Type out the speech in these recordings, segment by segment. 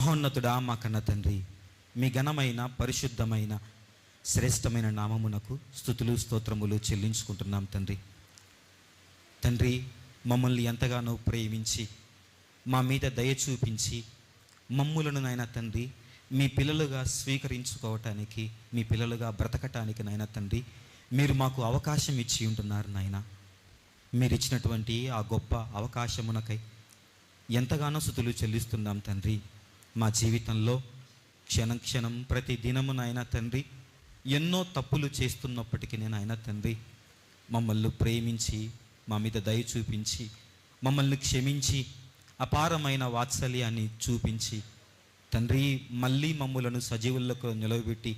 మహోన్నతుడా మా కన్న తండ్రి, మీ ఘనమైన పరిశుద్ధమైన శ్రేష్టమైన నామమునకు స్తుతులు స్తోత్రములు చెల్లించుకుంటున్నాం తండ్రి. తండ్రి, మమ్మల్ని ఎంతగానో ప్రేమించి మా మీద దయ చూపించి మమ్ములను నాయన తండ్రి మీ పిల్లలుగా స్వీకరించుకోవటానికి, మీ పిల్లలుగా బ్రతకటానికి నాయన తండ్రి మీరు మాకు అవకాశం ఇచ్చి ఉంటున్నారు నాయన. మీరు ఇచ్చినటువంటి ఆ గొప్ప అవకాశమునకై ఎంతగానో స్తుతులు చెల్లిస్తున్నాం తండ్రి. మా జీవితంలో క్షణం క్షణం ప్రతి దినము నాయన తండ్రి ఎన్నో తప్పులు చేస్తున్నప్పటికీ నాయన తండ్రి మమ్మల్ని ప్రేమించి మా మీద దయ చూపించి మమ్మల్ని క్షమించి అపారమైన వాత్సల్యాన్ని చూపించి తండ్రి మళ్ళీ మమ్ములను సజీవులకు నిలవబెట్టి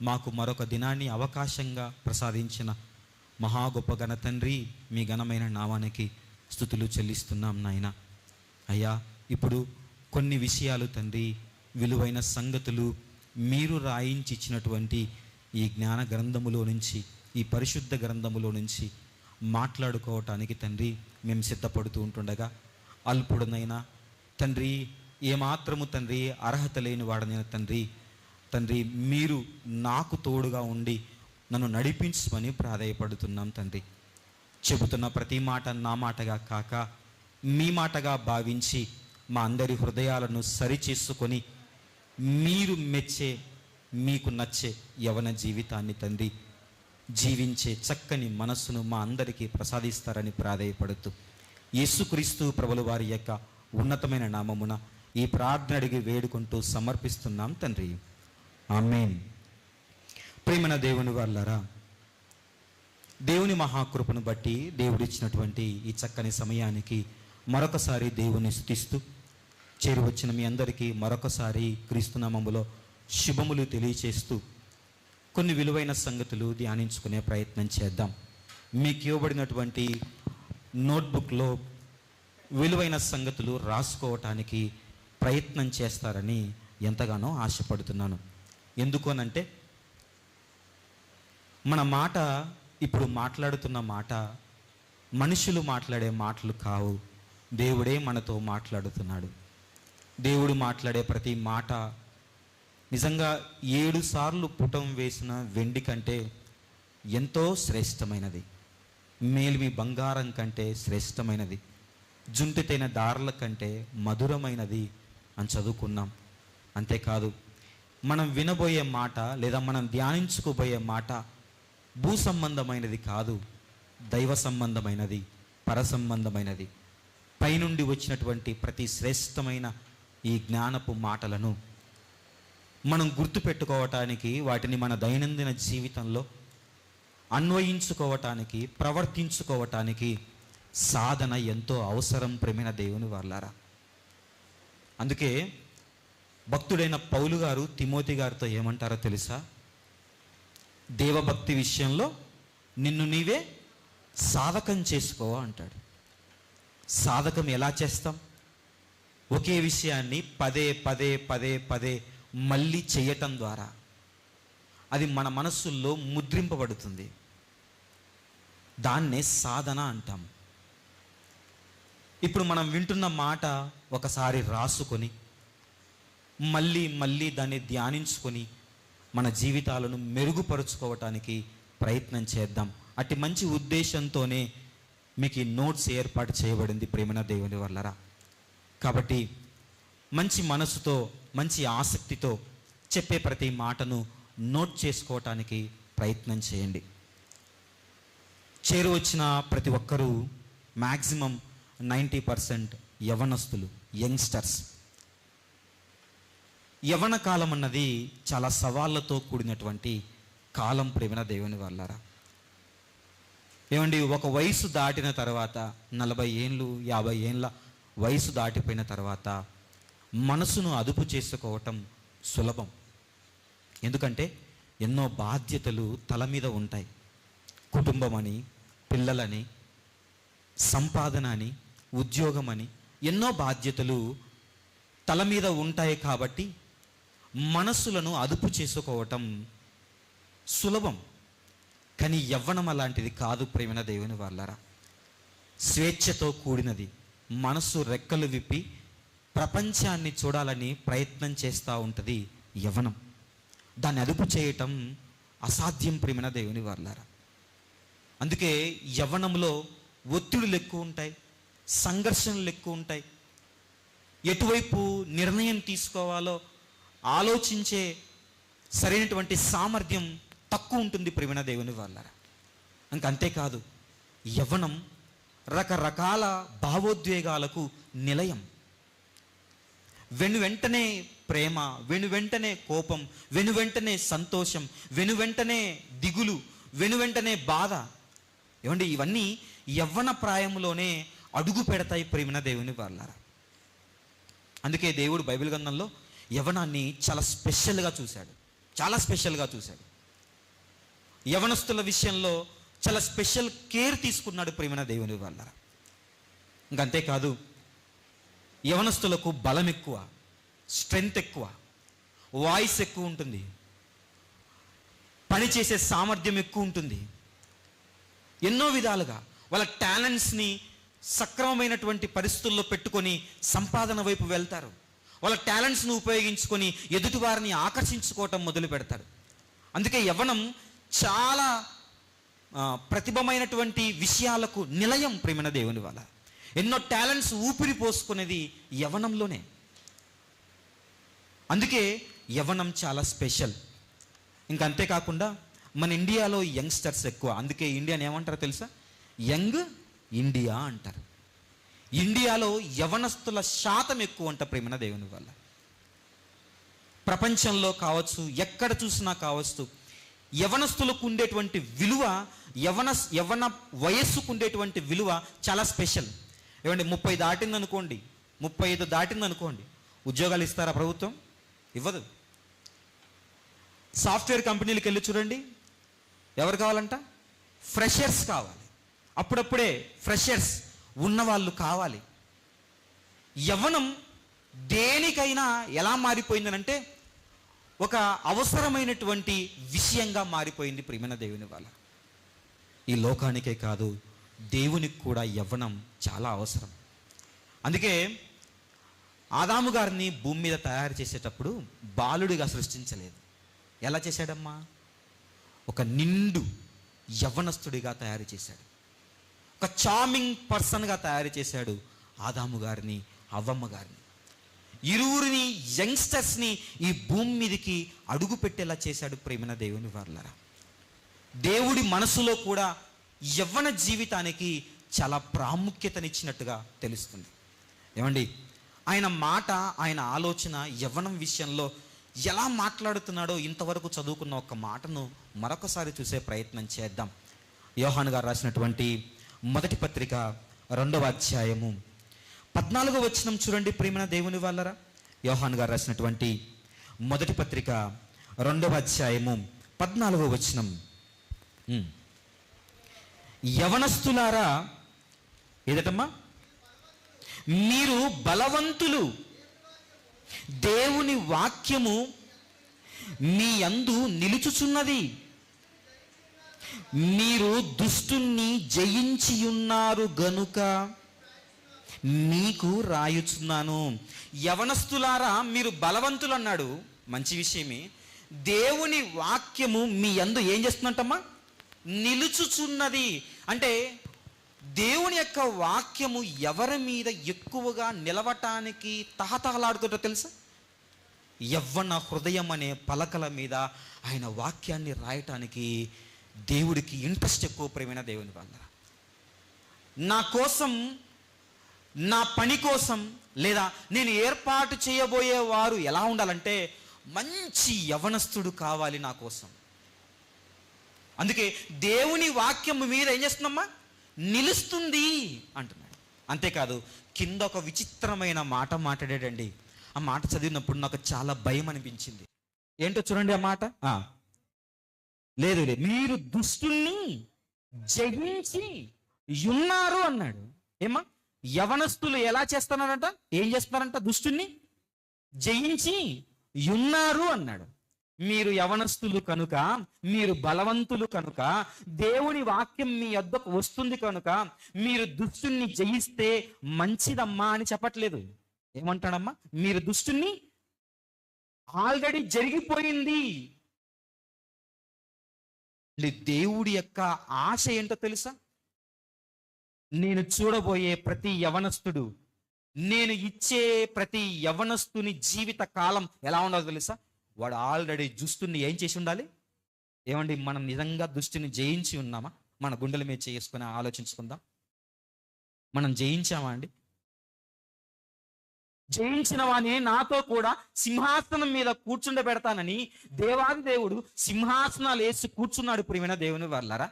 మాకు మరొక దినాన్ని అవకాశంగా ప్రసాదించిన మహా గొప్ప ఘన తండ్రి, మీ ఘనమైన నామానికి స్తుతులు చెల్లిస్తున్నాం నాయన. అయ్యా, ఇప్పుడు కొన్ని విషయాలు తండ్రి, విలువైన సంగతులు మీరు రాయించి ఇచ్చినటువంటి ఈ జ్ఞాన గ్రంథములో నుంచి, ఈ పరిశుద్ధ గ్రంథములో నుంచి మాట్లాడుకోవటానికి తండ్రి మేము సిద్ధపడుతూ ఉంటుండగా, అల్పుడనైనా తండ్రి, ఏమాత్రము తండ్రి అర్హత లేని వాడనైనా తండ్రి మీరు నాకు తోడుగా ఉండి నన్ను నడిపించమని ప్రాధేయపడుతున్నాం తండ్రి. చెబుతున్న ప్రతి మాట నా మాటగా కాక మీ మాటగా భావించి మా అందరి హృదయాలను సరిచేసుకొని మీరు మెచ్చే, మీకు నచ్చే యవన జీవితాన్ని తండ్రి జీవించే చక్కని మనస్సును మా అందరికీ ప్రసాదిస్తారని ప్రాధేయపడుతూ యేసుక్రీస్తు ప్రభుల వారి యొక్క ఉన్నతమైన నామమున ఈ ప్రార్థన అడిగి వేడుకుంటూ సమర్పిస్తున్నాం తండ్రి. ఆమేన్. ప్రేమన దేవుని వాళ్ళారా, దేవుని మహాకృపను బట్టి దేవుడిచ్చినటువంటి ఈ చక్కని సమయానికి మరొకసారి దేవుని స్తుతిస్తూ చేరువచ్చిన మీ అందరికీ మరొకసారి క్రీస్తునామములో శుభములు తెలియచేస్తూ కొన్ని విలువైన సంగతులు ధ్యానించుకునే ప్రయత్నం చేద్దాం. మీకు ఇవ్వబడినటువంటి నోట్బుక్లో విలువైన సంగతులు రాసుకోవటానికి ప్రయత్నం చేస్తారని ఎంతగానో ఆశపడుతున్నాను. ఎందుకు అనంటే, మన మాట, ఇప్పుడు మాట్లాడుతున్న మాట మనుషులు మాట్లాడే మాటలు కావు, దేవుడే మనతో మాట్లాడుతున్నాడు. దేవుడు మాట్లాడే ప్రతి మాట నిజంగా 7 సార్లు పుటం వేసిన వెండి కంటే ఎంతో శ్రేష్టమైనది, మేలిమి బంగారం కంటే శ్రేష్టమైనది, జుంటితైన దారుల కంటే మధురమైనది అని చదువుకున్నాం. అంతేకాదు, మనం వినబోయే మాట లేదా మనం ధ్యానించుకోబోయే మాట భూ సంబంధమైనది కాదు, దైవ సంబంధమైనది, పర సంబంధమైనది. పైనుండి వచ్చినటువంటి ప్రతి శ్రేష్టమైన ఈ జ్ఞానపు మాటలను మనం గుర్తుపెట్టుకోవటానికి, వాటిని మన దైనందిన జీవితంలో అన్వయించుకోవటానికి, ప్రవర్తించుకోవటానికి సాధన ఎంతో అవసరం ప్రేమైన దేవుని వాళ్ళారా. అందుకే భక్తుడైన పౌలు గారు తిమోతి గారితో ఏమంటారో తెలుసా? దేవభక్తి విషయంలో నిన్ను నీవే సాధకం చేసుకో అంటాడు. సాధకం ఎలా చేస్తాం? ఒకే విషయాన్ని పదే పదే పదే పదే మళ్ళీ చేయటం ద్వారా అది మన మనస్సుల్లో ముద్రింపబడుతుంది. దాన్నే సాధన అంటాం. ఇప్పుడు మనం వింటున్న మాట ఒకసారి రాసుకొని మళ్ళీ మళ్ళీ దాన్ని ధ్యానించుకొని మన జీవితాలను మెరుగుపరుచుకోవటానికి ప్రయత్నం చేద్దాం. అట్టి మంచి ఉద్దేశంతోనే మీకు ఈ నోట్స్ ఏర్పాటు చేయబడింది ప్రేమన దేవుని వల్లరా. కాబట్టి మంచి మనసుతో, మంచి ఆసక్తితో చెప్పే ప్రతి మాటను నోట్ చేసుకోవటానికి ప్రయత్నం చేయండి. చేరువచ్చిన ప్రతి ఒక్కరూ మ్యాక్సిమం 90% యవనస్తులు, యంగ్స్టర్స్. యవన కాలం అన్నది చాలా సవాళ్ళతో కూడినటువంటి కాలం ప్రేమన దేవుని వాళ్ళారా. ఏమండి, ఒక వయసు దాటిన తర్వాత 40 ఏళ్ళు 50 ఏళ్ళ వయసు దాటిపోయిన తర్వాత మనసును అదుపు చేసుకోవటం సులభం. ఎందుకంటే ఎన్నో బాధ్యతలు తల మీద ఉంటాయి. కుటుంబం అని, పిల్లలని, సంపాదన అని, ఉద్యోగం అని ఎన్నో బాధ్యతలు తల మీద ఉంటాయి. కాబట్టి మనస్సులను అదుపు చేసుకోవటం సులభం. కానీ యవ్వనం అలాంటిది కాదు ప్రేమన దేవుని వాళ్ళారా. స్వేచ్ఛతో కూడినది. మనస్సు రెక్కలు విప్పి ప్రపంచాన్ని చూడాలని ప్రయత్నం చేస్తూ ఉంటుంది యవ్వనం. దాన్ని అదుపు చేయటం అసాధ్యం ప్రియమైన దేవుని వారలారా. అందుకే యవ్వనంలో ఒత్తిడులు ఎక్కువ ఉంటాయి, సంఘర్షణలు ఎక్కువ ఉంటాయి. ఎటువైపు నిర్ణయం తీసుకోవాలో ఆలోచించే సరైనటువంటి సామర్థ్యం తక్కువ ఉంటుంది ప్రియమైన దేవుని వారలారా. అంతేకాదు, యవ్వనం రకరకాల భావోద్వేగాలకు నిలయం. వెంటనే ప్రేమ, వెంటనే కోపం, వెంటనే సంతోషం, వెంటనే దిగులు, వెంటనే బాధ. ఏమండి, ఇవన్నీ యవ్వన ప్రాయంలోనే అడుగు పెడతాయి ప్రియమైన దేవుని వారలారా. అందుకే దేవుడు బైబిల్ గ్రంథంలో యవ్వనాన్ని చాలా స్పెషల్గా చూశాడు. యవనస్తుల విషయంలో చాలా స్పెషల్ కేర్ తీసుకున్నాడు ప్రియమైన దేవుని వారలారా. అంతేకాదు, యవనస్తులకు బలం ఎక్కువ, స్ట్రెంగ్త్ ఎక్కువ, వాయిస్ ఎక్కువ ఉంటుంది, పనిచేసే సామర్థ్యం ఎక్కువ ఉంటుంది. ఎన్నో విధాలుగా వాళ్ళ టాలెంట్స్ని సక్రమమైనటువంటి పరిస్థితుల్లో పెట్టుకొని సంపాదన వైపు వెళ్తారు. వాళ్ళ టాలెంట్స్ను ఉపయోగించుకొని ఎదుటివారిని ఆకర్షించుకోవటం మొదలు పెడతారు. అందుకే యవ్వనం చాలా ప్రతిభమైనటువంటి విషయాలకు నిలయం ప్రియమైన దేవుని వల్ల. ఎన్నో టాలెంట్స్ ఊపిరి పోసుకునేది యవ్వనంలోనే. అందుకే యవ్వనం చాలా స్పెషల్. అంతేకాకుండా మన ఇండియాలో యంగ్స్టర్స్ ఎక్కువ. అందుకే ఇండియాని ఏమంటారో తెలుసా? యంగ్ ఇండియా అంటారు. ఇండియాలో యవనస్తుల శాతం ఎక్కువ అంట ప్రేమన దేవుని వల్ల. ప్రపంచంలో కావచ్చు, ఎక్కడ చూసినా కావచ్చు, యవనస్తులకు ఉండేటువంటి విలువ, యవన వయస్సుకు ఉండేటువంటి విలువ చాలా స్పెషల్. ఏమండి, 30 దాటిందనుకోండి, 35 దాటిందనుకోండి, ఉద్యోగాలు ఇస్తారా ప్రభుత్వం? ఇవ్వదు. సాఫ్ట్వేర్ కంపెనీలకు వెళ్ళి చూడండి, ఎవరు కావాలంట? ఫ్రెషర్స్ కావాలి. అప్పుడప్పుడే ఫ్రెషర్స్ ఉన్నవాళ్ళు కావాలి. యవ్వనం దేనికైనా ఎలా మారిపోయిందనంటే ఒక అవసరమైనటువంటి విషయంగా మారిపోయింది ప్రియమైన దేవుని వల్ల. ఈ లోకానికే కాదు, దేవునికి కూడా యవ్వనం చాలా అవసరం. అందుకే ఆదాము గారిని భూమి మీద తయారు చేసేటప్పుడు బాలుడిగా సృష్టించలేదు. ఎలా చేశాడమ్మా? ఒక నిండు యవ్వనస్తుడిగా తయారు చేశాడు. ఒక చార్మింగ్ పర్సన్గా తయారు చేశాడు ఆదాము గారిని, అవ్వమ్మ గారిని. ఇరువురిని, యంగ్స్టర్స్ని ఈ భూమి మీదకి అడుగు పెట్టేలా చేశాడు ప్రేమన దేవుని వారలారా. దేవుడి మనసులో కూడా యవ్వన జీవితానికి చాలా ప్రాముఖ్యతనిచ్చినట్టుగా తెలుస్తుంది. ఏమండి, ఆయన మాట, ఆయన ఆలోచన యవ్వనం విషయంలో ఎలా మాట్లాడుతున్నాడో ఇంతవరకు చదువుకున్న ఒక మాటను మరొకసారి చూసే ప్రయత్నం చేద్దాం. యోహాను గారు రాసినటువంటి మొదటి పత్రిక 2వ అధ్యాయము 14వ వచనం చూడండి ప్రియమైన దేవుని వాళ్ళరా. యోహాను గారు రాసినటువంటి మొదటి పత్రిక 2వ అధ్యాయము 14వ వచనం. యవనస్తులారా, ఏదటమ్మా? మీరు బలవంతులు, దేవుని వాక్యము మీ యందు నిలుచుచున్నది, మీరు దుష్టుణ్ణి జయించి ఉన్నారు గనుక మీకు రాయుచున్నాను. యవనస్తులారా, మీరు బలవంతులు అన్నాడు, మంచి విషయమే. దేవుని వాక్యము మీ యందు ఏం చేస్తున్నట్టమ్మా? నిలుచుచున్నది. అంటే దేవుని యొక్క వాక్యము ఎవరి మీద ఎక్కువగా నిలవటానికి తహతహలాడుతుంటో తెలుసా? యవ్వన హృదయం అనే పలకల మీద ఆయన వాక్యాన్ని రాయటానికి దేవుడికి ఇంట్రెస్ట్ ఎక్కువ ప్రేమైన దేవుని వల్ల. నా కోసం, నా పని కోసం, లేదా నేను ఏర్పాటు చేయబోయే వారు ఎలా ఉండాలంటే మంచి యవనస్తుడు కావాలి నా కోసం. అందుకే దేవుని వాక్యం మీద ఏం చేస్తుందమ్మా? నిలుస్తుంది అంటున్నాడు. అంతేకాదు, కింద ఒక విచిత్రమైన మాట మాట్లాడాడండి. ఆ మాట చదివినప్పుడు నాకు చాలా భయం అనిపించింది. ఏంటో చూడండి ఆ మాట. లేదు, మీరు దుష్టుల్ని జయించి ఉన్నారు అన్నాడు. ఏమా? యవనస్తులు ఎలా చేస్తున్నారంట? ఏం చేస్తున్నారంట? దుష్టుల్ని జయించి ఉన్నారు అన్నాడు. మీరు యవనస్తులు కనుక, మీరు బలవంతులు కనుక, దేవుని వాక్యం మీ వద్దకు వస్తుంది కనుక మీరు దుష్టుల్ని జయిస్తే మంచిదమ్మా అని చెప్పట్లేదు. ఏమంటాడమ్మా? మీరు దుష్టుని ఆల్రెడీ జరిగిపోయింది. దేవుడి యొక్క ఆశ ఏంటో తెలుసా? నేను చూడబోయే ప్రతి యవనస్తుడు, నేను ఇచ్చే ప్రతి యవనస్తుని జీవిత కాలం ఎలా ఉండాలో తెలుసా? వాడు ఆల్రెడీ దుష్టుని ఏం చేసి ఉండాలి? ఏమండి, మనం నిజంగా దుష్టుని జయించి ఉన్నామా? మన గుండెల మీద చేసుకుని ఆలోచించుకుందాం. మనం జయించామా అండి? జయించిన వాణ్ణి నాతో కూడా సింహాసనం మీద కూర్చుండబెడతానని దేవాది దేవుడు సింహాసనాలు వేసి కూర్చున్నాడు. ప్రియమైన దేవుని వాళ్ళారా,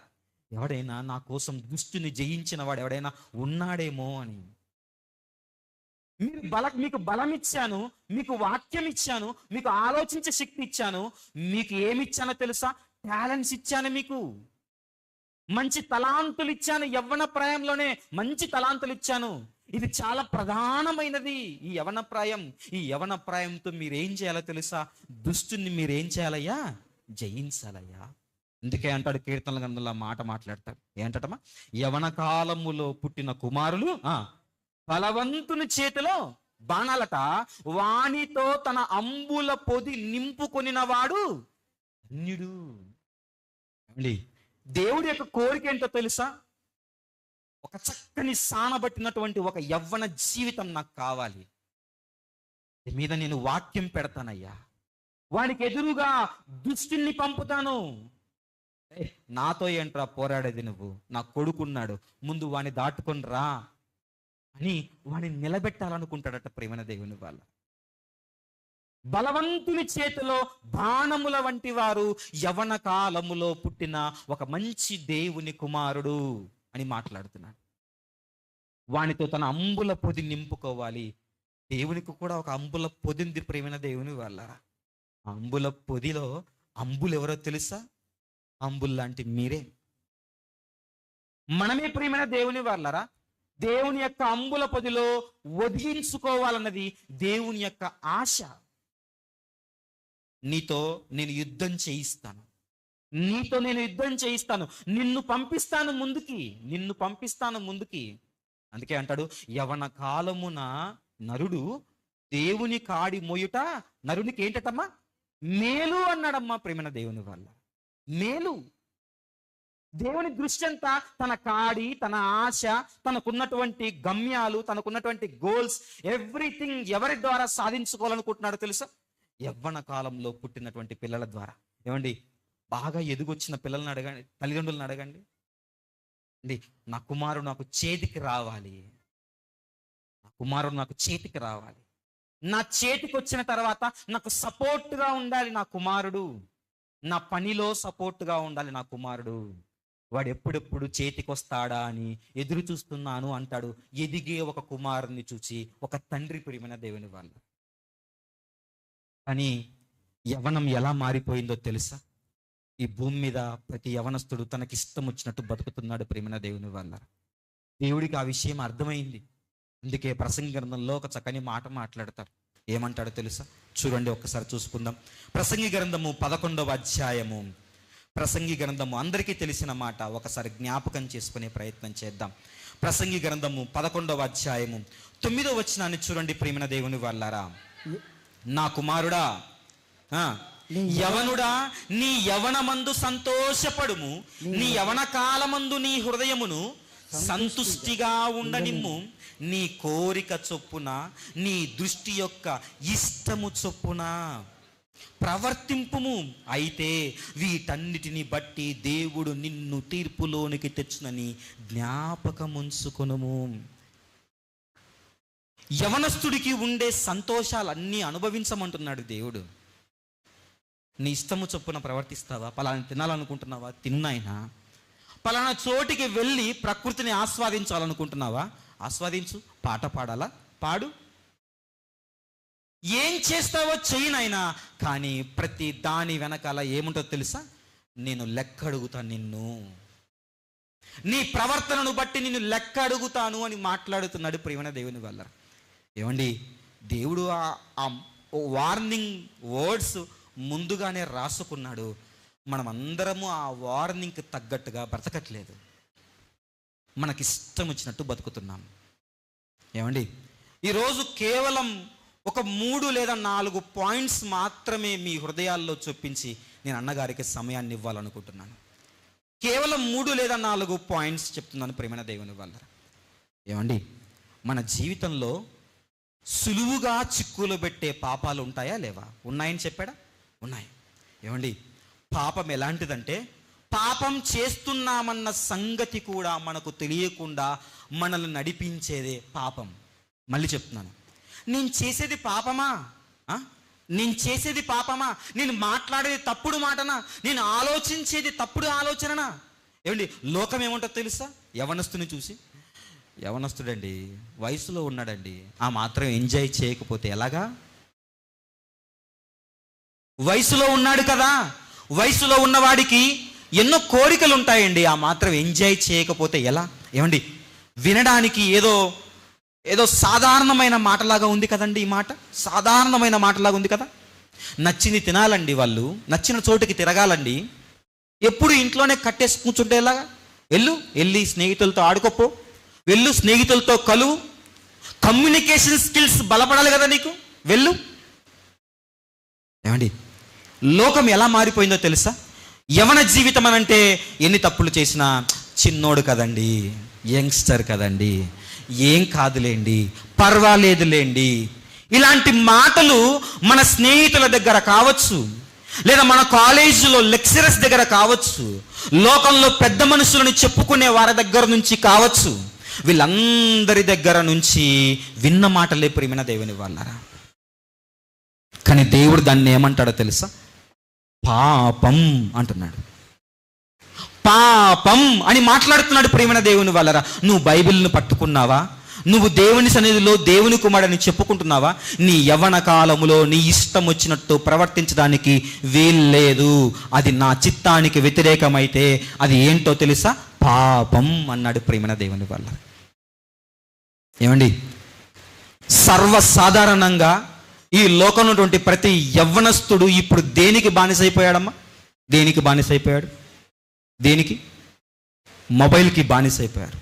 ఎవడైనా నా కోసం దుష్టుని జయించిన వాడు ఎవడైనా ఉన్నాడేమో అని. మీకు బలం ఇచ్చాను, మీకు వాక్యం ఇచ్చాను, మీకు ఆలోచించే శక్తి ఇచ్చాను. మీకు ఏమి ఇచ్చానో తెలుసా? టాలెంట్స్ ఇచ్చాను, మీకు మంచి తలాంతులు ఇచ్చాను. యవ్వన ప్రాయంలోనే మంచి తలాంతులు ఇచ్చాను. ఇది చాలా ప్రధానమైనది ఈ యవన ప్రాయం. ఈ యవన ప్రాయంతో మీరేం చేయాలో తెలుసా? దుష్టుని మీరేం చేయాలయ్యా? జయించాలయ్యా. అందుకే అంటాడు కీర్తనల గ్రంథంలో మాట మాట్లాడతాడు. ఏంటటమ్మా? యవన కాలములో పుట్టిన కుమారులు బలవంతుని చేతిలో బాణాలట, వానితో తన అంబుల పొది నింపుకొనినవాడు ధన్యుడు. దేవుడి యొక్క కోరిక ఏంటో తెలుసా? ఒక చక్కని సానబట్టినటువంటి ఒక యవ్వన జీవితం నాకు కావాలి. మీద నేను వాక్యం పెడతానయ్యా. వానికి ఎదురుగా దుష్టుని పంపుతాను. నాతో ఏంట్రా పోరాడేది నువ్వు? నా కొడుకున్నాడు, ముందు వాడిని దాటుకొని రా అని వాడిని నిలబెట్టాలనుకుంటాడట. ప్రేమైన దేవుని వాళ్ళ, బలవంతుని చేతిలో బాణముల వంటి వారు యవన కాలములో పుట్టిన ఒక మంచి దేవుని కుమారుడు అని మాట్లాడుతున్నాడు. వానితో తన అంబుల పొది నింపుకోవాలి. దేవునికి కూడా ఒక అంబుల పొదింది. ప్రేమైన దేవుని వాళ్ళ, అంబుల పొదిలో అంబులు ఎవరో తెలుసా? అంబుల్ లాంటి మీరే, మనమే. ప్రియమైన దేవుని వాళ్ళరా, దేవుని యొక్క అంబుల పొదిలో వదిలించుకోవాలన్నది దేవుని యొక్క ఆశ. నీతో నేను యుద్ధం చేయిస్తాను, నీతో నేను యుద్ధం చేయిస్తాను, నిన్ను పంపిస్తాను ముందుకి. అందుకే అంటాడు, యవన కాలమున నరుడు దేవుని కాడి మోయుట నరునికి ఏంటమ్మా? మేలు అన్నాడమ్మా. ప్రేమైన దేవుని వల్ల మేలు. దేవుని దృష్టి అంతా తన కాడి, తన ఆశ, తనకున్నటువంటి గమ్యాలు, తనకున్నటువంటి గోల్స్, ఎవ్రీథింగ్ ఎవరి ద్వారా సాధించుకోవాలనుకుంటున్నాడు తెలుసా? యవ్వన కాలంలో పుట్టినటువంటి పిల్లల ద్వారా. ఏమండి, బాగా ఎదుగొచ్చిన పిల్లల్ని అడగండి, తల్లిదండ్రులను అడగండి. నా కుమారుడు నాకు చేతికి రావాలి, నా చేతికి వచ్చిన తర్వాత నాకు సపోర్ట్గా ఉండాలి నా కుమారుడు, నా పనిలో సపోర్ట్గా ఉండాలి నా కుమారుడు. వాడు ఎప్పుడెప్పుడు చేతికి వస్తాడా అని ఎదురు చూస్తున్నాను అంటాడు ఎదిగే ఒక కుమారుని చూసి ఒక తండ్రి. ప్రియమైన దేవుని వాళ్ళ, కానీ యవ్వనం ఎలా మారిపోయిందో తెలుసా? ఈ భూమి మీద ప్రతి యవనస్తుడు తనకి ఇష్టం వచ్చినట్టు బతుకుతున్నాడు. ప్రియమైన దేవుని వల్ల దేవుడికి ఆ విషయం అర్థమైంది. అందుకే ప్రసంగి గ్రంథంలో ఒక చక్కని మాట మాట్లాడతారు. ఏమంటాడో తెలుసా? చూడండి, ఒక్కసారి చూసుకుందాం. ప్రసంగి గ్రంథము 11వ అధ్యాయము. ప్రసంగి గ్రంథము అందరికీ తెలిసిన మాట, ఒకసారి జ్ఞాపకం చేసుకునే ప్రయత్నం చేద్దాం. ప్రసంగి గ్రంథము 11వ అధ్యాయము 9వ వచనాన్ని చూడండి. ప్రియమైన దేవుని వాళ్ళారా, నా కుమారుడా, యవనుడా, నీ యవనమందు సంతోషపడుము, నీ యవన కాలమందు నీ హృదయమును సంతుష్టిగా ఉండనిమ్ము, నీ కోరిక చొప్పున, నీ దృష్టి యొక్క ఇష్టము చొప్పున ప్రవర్తింపుము. అయితే వీటన్నిటిని బట్టి దేవుడు నిన్ను తీర్పులోనికి తెచ్చునని జ్ఞాపకముంచుకొనుము. యవనస్తుడికి ఉండే సంతోషాలన్నీ అనుభవించమంటున్నాడు దేవుడు. నీ ఇష్టము చొప్పున ప్రవర్తిస్తావా? పలానా తినాలనుకుంటున్నావా? తిన్నాయినా. పలానా చోటికి వెళ్ళి ప్రకృతిని ఆస్వాదించాలనుకుంటున్నావా? ఆస్వాదించు. పాట పాడాలా? పాడు. ఏం చేస్తావో చేయనైనా, కానీ ప్రతి దాని వెనకాల ఏముంటుందో తెలుసా? నేను లెక్క అడుగుతాను నిన్ను, నీ ప్రవర్తనను బట్టి నిన్ను లెక్క అడుగుతాను అని మాట్లాడుతున్నాడు ప్రియమైన దేవుని వల్ల. ఏమండి, దేవుడు ఆ వార్నింగ్ వర్డ్స్ ముందుగానే రాసుకున్నాడు. మనం అందరము ఆ వార్నింగ్కి తగ్గట్టుగా బ్రతకట్లేదు, మనకి ఇష్టం వచ్చినట్టు బతుకుతున్నాం. ఏమండి, ఈరోజు కేవలం ఒక 3 లేదా 4 పాయింట్స్ మాత్రమే మీ హృదయాల్లో చొప్పించి నేను అన్నగారికి సమయాన్ని ఇవ్వాలనుకుంటున్నాను. కేవలం 3 లేదా 4 పాయింట్స్ చెప్తున్నాను ప్రేమైన దేవుని వల్ల. ఏమండి, మన జీవితంలో సులువుగా చిక్కులు పెట్టే పాపాలు ఉంటాయా లేవా? ఉన్నాయని చెప్పాడా? ఉన్నాయి. ఏమండి, పాపం ఎలాంటిదంటే పాపం చేస్తున్నామన్న సంగతి కూడా మనకు తెలియకుండా మనల్ని నడిపించేదే పాపం. మళ్ళీ చెప్తున్నాను, నేను చేసేది పాపమా? నేను చేసేది పాపమా? నేను మాట్లాడేది తప్పుడు మాటనా? నేను ఆలోచించేది తప్పుడు ఆలోచననా? ఏమండి, లోకం ఏమంటుందో తెలుసా? యవనస్తుని చూసి, యవనస్తుడండి, వయసులో ఉన్నాడండి, ఆ మాత్రం ఎంజాయ్ చేయకపోతే ఎలాగా? వయసులో ఉన్నాడు కదా, వయసులో ఉన్నవాడికి ఎన్నో కోరికలు ఉంటాయండి, ఆ మాత్రం ఎంజాయ్ చేయకపోతే ఎలా? ఏమండి, వినడానికి ఏదో సాధారణమైన మాటలాగా ఉంది కదండి. ఈ మాట సాధారణమైన మాటలాగా ఉంది కదా. నచ్చింది తినాలండి, వాళ్ళు నచ్చిన చోటుకి తిరగాలండి, ఎప్పుడు ఇంట్లోనే కట్టేసి కూర్చుంటే ఎలాగా? వెళ్ళి స్నేహితులతో ఆడుకోపో, వెళ్ళు స్నేహితులతో కలువు, కమ్యూనికేషన్ స్కిల్స్ బలపడాలి కదా నీకు, వెళ్ళు. ఏమండి, లోకం ఎలా మారిపోయిందో తెలుసా? యవన జీవితం అనంటే ఎన్ని తప్పులు చేసినా చిన్నోడు కదండి, యంగ్స్టర్ కదండి, ఏం కాదులేండి, పర్వాలేదులేండి, ఇలాంటి మాటలు మన స్నేహితుల దగ్గర కావచ్చు, లేదా మన కాలేజీలో లెక్చరర్స్ దగ్గర కావచ్చు, లోకంలో పెద్ద మనుషులను చెప్పుకునే వారి దగ్గర నుంచి కావచ్చు, వీళ్ళందరి దగ్గర నుంచి విన్న మాటలే ప్రియమైన దేవుని వాళ్ళరా. కానీ దేవుడు దాన్ని ఏమంటాడో తెలుసా? పాపం అంటున్నాడు. పాపం అని మాట్లాడుతున్నాడు ప్రియమైన దేవుని వాళ్ళరా. నువ్వు బైబిల్ను పట్టుకున్నావా? నువ్వు దేవుని సన్నిధిలో దేవుని కుమారుడని చెప్పుకుంటున్నావా? నీ యవ్వన కాలములో నీ ఇష్టం వచ్చినట్టు ప్రవర్తించడానికి వీల్లేదు. అది నా చిత్తానికి వ్యతిరేకమైతే అది ఏంటో తెలుసా? పాపం అన్నాడు ప్రియమైన దేవుని వాళ్ళ. ఏమండి, సర్వసాధారణంగా ఈ లోకంలో ఉన్నటువంటి ప్రతి యవ్వనస్తుడు ఇప్పుడు దేనికి బానిసైపోయాడమ్మా? దేనికి బానిసైపోయాడు? దేనికి? మొబైల్కి బానిసైపోయారు.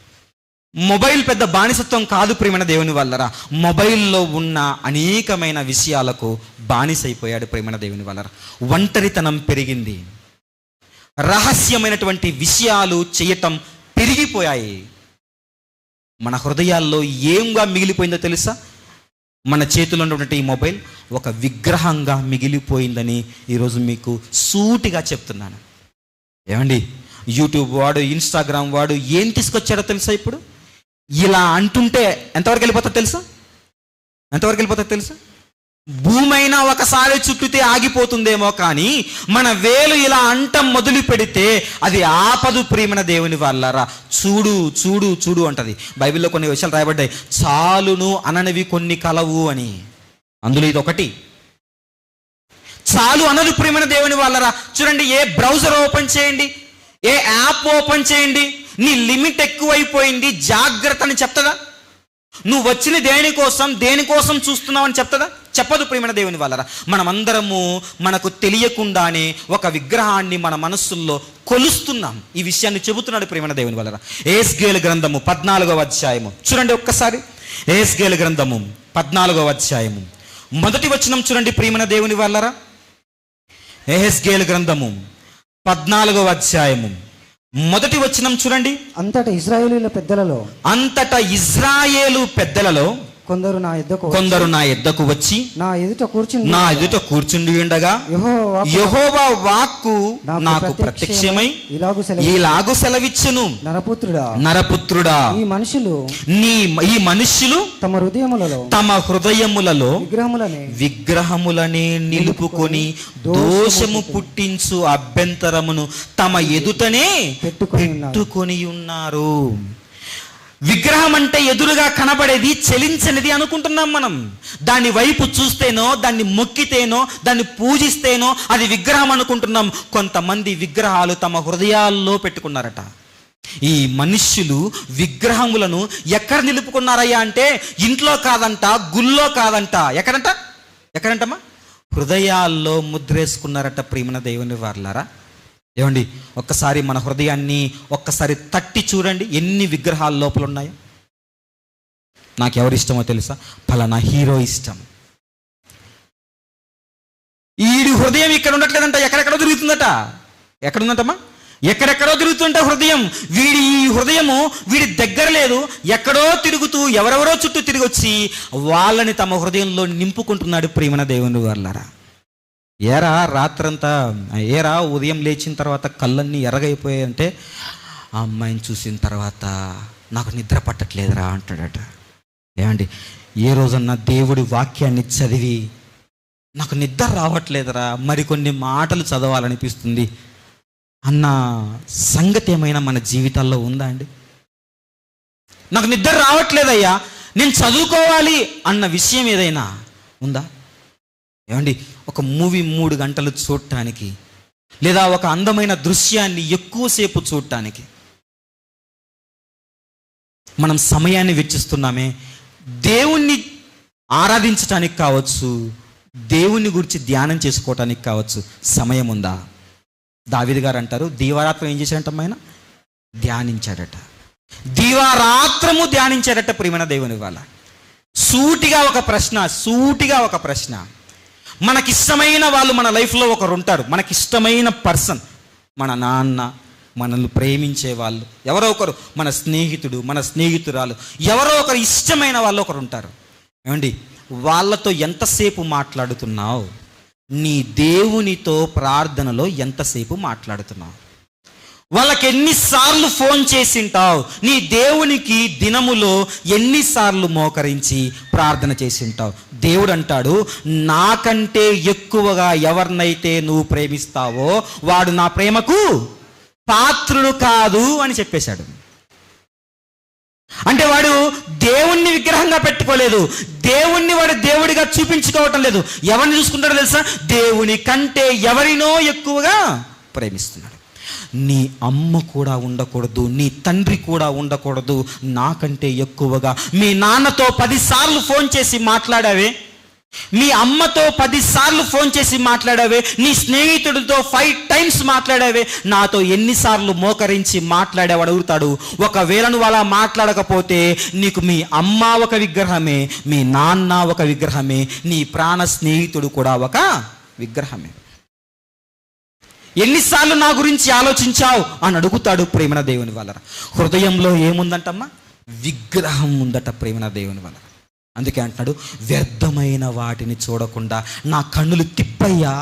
మొబైల్ పెద్ద బానిసత్వం కాదు ప్రియమైన దేవుని వల్లరా. మొబైల్లో ఉన్న అనేకమైన విషయాలకు బానిసైపోయాడు ప్రియమైన దేవుని వల్లరా. ఒంటరితనం పెరిగింది, రహస్యమైనటువంటి విషయాలు చేయటం పెరిగిపోయాయి. మన హృదయాల్లో ఏంగా మిగిలిపోయిందో తెలుసా? మన చేతిలో ఉన్నటువంటి ఈ మొబైల్ ఒక విగ్రహంగా మిగిలిపోయిందని ఈరోజు మీకు సూటిగా చెప్తున్నాను. ఏమండి, యూట్యూబ్ వాడు, ఇన్స్టాగ్రామ్ వాడు ఏం తీసుకొచ్చాడో తెలుసా? ఇప్పుడు ఇలా అంటుంటే ఎంతవరకు వెళ్ళిపోతుందో తెలుసా? ఎంతవరకు వెళ్ళిపోతుందో తెలుసా? భూమి అయినా ఒకసారి చుట్టితే ఆగిపోతుందేమో, కానీ మన వేలు ఇలా అంటం మొదలు పెడితే అది ఆపదు ప్రియమైన దేవుని వాళ్ళరా. చూడు చూడు చూడు అంటది. బైబిల్లో కొన్ని విషయాలు రాయబడ్డాయి, చాలును అననివి కొన్ని కలవు అని. అందులో ఇది ఒకటి. చాలు అనదు ప్రియమైన దేవుని వాళ్ళరా. చూడండి, ఏ బ్రౌజర్ ఓపెన్ చేయండి, ఏ యాప్ ఓపెన్ చేయండి, నీ లిమిట్ ఎక్కువైపోయింది జాగ్రత్త అని చెప్తుందా? నువ్వు వచ్చిన దేనికోసం చూస్తున్నావు అని చెప్తుందా? చెప్పదు ప్రియమైన దేవుని వాళ్ళరా. మనమందరము మనకు తెలియకుండానే ఒక విగ్రహాన్ని మన మనస్సుల్లో కొలుస్తున్నాం. ఈ విషయాన్ని చెబుతున్నాడు ప్రియమైన దేవుని వాళ్ళరా. యెహెజ్కేలు గ్రంథము 14వ అధ్యాయము చూడండి ఒక్కసారి. యెహెజ్కేలు గ్రంథము 14వ అధ్యాయము 1వ వచనం చూడండి ప్రియమైన దేవుని వాళ్ళరా. యెహెజ్కేలు గ్రంథము 14వ అధ్యాయము 1వ వచనం చూడండి. అంతటా ఇశ్రాయేలు పెద్దలలో కొందరు నా యొద్దకు వచ్చి నా ఎదుట కూర్చుండి ఉండగా యెహోవా వాక్కు నాకు ప్రత్యక్షమై ఇలాగు సెలవిచ్చును, నరపుత్రుడా, ఈ మనుషులు తమ హృదయములలో విగ్రహములనే నిలుపుకొని దోషము పుట్టించు అభ్యంతరమును తమ ఎదుటనే పెట్టుకొని ఉన్నారు. విగ్రహం అంటే ఎదురుగా కనబడేది చలించనిది అనుకుంటున్నాం మనం. దాని వైపు చూస్తేనో, దాన్ని మొక్కితేనో, దాన్ని పూజిస్తేనో అది విగ్రహం అనుకుంటున్నాం. కొంతమంది విగ్రహాలు తమ హృదయాల్లో పెట్టుకున్నారట. ఈ మనుష్యులు విగ్రహములను ఎక్కడ నిలుపుకున్నారయ్యా అంటే ఇంట్లో కాదంట, గుళ్ళో కాదంట, ఎక్కడంటమ్మా? హృదయాల్లో ముద్రేసుకున్నారట ప్రియమైన దేవుని వారలారా. ఏమండి, ఒక్కసారి మన హృదయాన్ని ఒక్కసారి తట్టి చూడండి, ఎన్ని విగ్రహాల లోపల ఉన్నాయో. నాకు ఎవరు ఇష్టమో తెలుసా? ఫలానా హీరో ఇష్టం. ఈడి హృదయం ఇక్కడ ఉండట్లేదంట, ఎక్కడెక్కడో తిరుగుతుందట. ఎక్కడుందంటమ్మా? ఎక్కడెక్కడో తిరుగుతుంటే హృదయం. ఈ హృదయము వీడి దగ్గర లేదు, ఎక్కడో తిరుగుతూ ఎవరెవరో చుట్టూ తిరిగి వచ్చి వాళ్ళని తమ హృదయంలో నింపుకుంటున్నాడు. ప్రియమైన దేవుని వాళ్ళారా, ఏరా రాత్రంతా, ఏరా ఉదయం లేచిన తర్వాత కళ్ళన్నీ ఎర్రగైపోయాయంటే, ఆ అమ్మాయిని చూసిన తర్వాత నాకు నిద్ర పట్టట్లేదురా అంటాడట. ఏమండి, ఏ రోజన్నా దేవుడి వాక్యాన్ని చదివి నాకు నిద్ర రావట్లేదురా, మరికొన్ని మాటలు చదవాలనిపిస్తుంది అన్న సంగతి ఏమైనా మన జీవితాల్లో ఉందా అండి? నాకు నిద్ర రావట్లేదయ్యా, నేను చదువుకోవాలి అన్న విషయం ఏదైనా ఉందా? ఏమండి, ఒక మూవీ 3 గంటలు చూడటానికి, లేదా ఒక అందమైన దృశ్యాన్ని ఎక్కువసేపు చూడటానికి మనం సమయాన్ని వెచ్చిస్తున్నామే. దేవుణ్ణి ఆరాధించటానికి కావచ్చు, దేవుని గురించి ధ్యానం చేసుకోవటానికి కావచ్చు సమయం ఉందా? దావీదు గారు అంటారు, దీవారాత్రం ఏం చేశాడంట? ఆయన ధ్యానించాడట. దీవారాత్రము ధ్యానించాడట. ప్రియమైన దేవుని వాళ్ళ, సూటిగా ఒక ప్రశ్న. మనకిష్టమైన వాళ్ళు మన లైఫ్లో ఒకరు ఉంటారు. మనకిష్టమైన పర్సన్, మన నాన్న, మనల్ని ప్రేమించే వాళ్ళు ఎవరో ఒకరు, మన స్నేహితుడు, మన స్నేహితురాలు, ఎవరో ఒకరు ఇష్టమైన వాళ్ళు ఒకరు ఉంటారు. ఏమండి, వాళ్ళతో ఎంతసేపు మాట్లాడుతున్నావు? నీ దేవునితో ప్రార్థనలో ఎంతసేపు మాట్లాడుతున్నావు? వాళ్ళకి ఎన్నిసార్లు ఫోన్ చేసింటావు? నీ దేవునికి దినములో ఎన్నిసార్లు మోకరించి ప్రార్థన చేసింటావు? దేవుడు అంటాడు, నాకంటే ఎక్కువగా ఎవరినైతే నువ్వు ప్రేమిస్తావో వాడు నా ప్రేమకు పాత్రుడు కాదు అని చెప్పేశాడు. అంటే వాడు దేవుణ్ణి విగ్రహంగా పెట్టుకోలేదు, దేవుణ్ణి వాడు దేవుడిగా చూపించుకోవటం లేదు. ఎవరిని చూసుకుంటాడో తెలుసా? దేవుని కంటే ఎవరినో ఎక్కువగా ప్రేమిస్తున్నాడు. నీ అమ్మ కూడా ఉండకూడదు, నీ తండ్రి కూడా ఉండకూడదు నాకంటే ఎక్కువగా. మీ నాన్నతో 10 సార్లు ఫోన్ చేసి మాట్లాడావే, మీ అమ్మతో 10 సార్లు ఫోన్ చేసి మాట్లాడావే, నీ స్నేహితుడితో 5 టైమ్స్ మాట్లాడావే, నాతో ఎన్నిసార్లు మోకరించి మాట్లాడేవాడు అడుగుతాడు. ఒకవేళ నువ్వు అలా మాట్లాడకపోతే నీకు మీ అమ్మ ఒక విగ్రహమే, మీ నాన్న ఒక విగ్రహమే, నీ ప్రాణ స్నేహితుడు కూడా ఒక విగ్రహమే. ఎన్నిసార్లు నా గురించి ఆలోచించావు అని అడుగుతాడు. ప్రేమన దేవుని వల్ల హృదయంలో ఏముందంటమ్మా? విగ్రహం ఉందట. ప్రేమన దేవుని వల్ల అందుకే అంటున్నాడు, వ్యర్థమైన వాటిని చూడకుండా నా కన్నులు తిప్పయ్యా.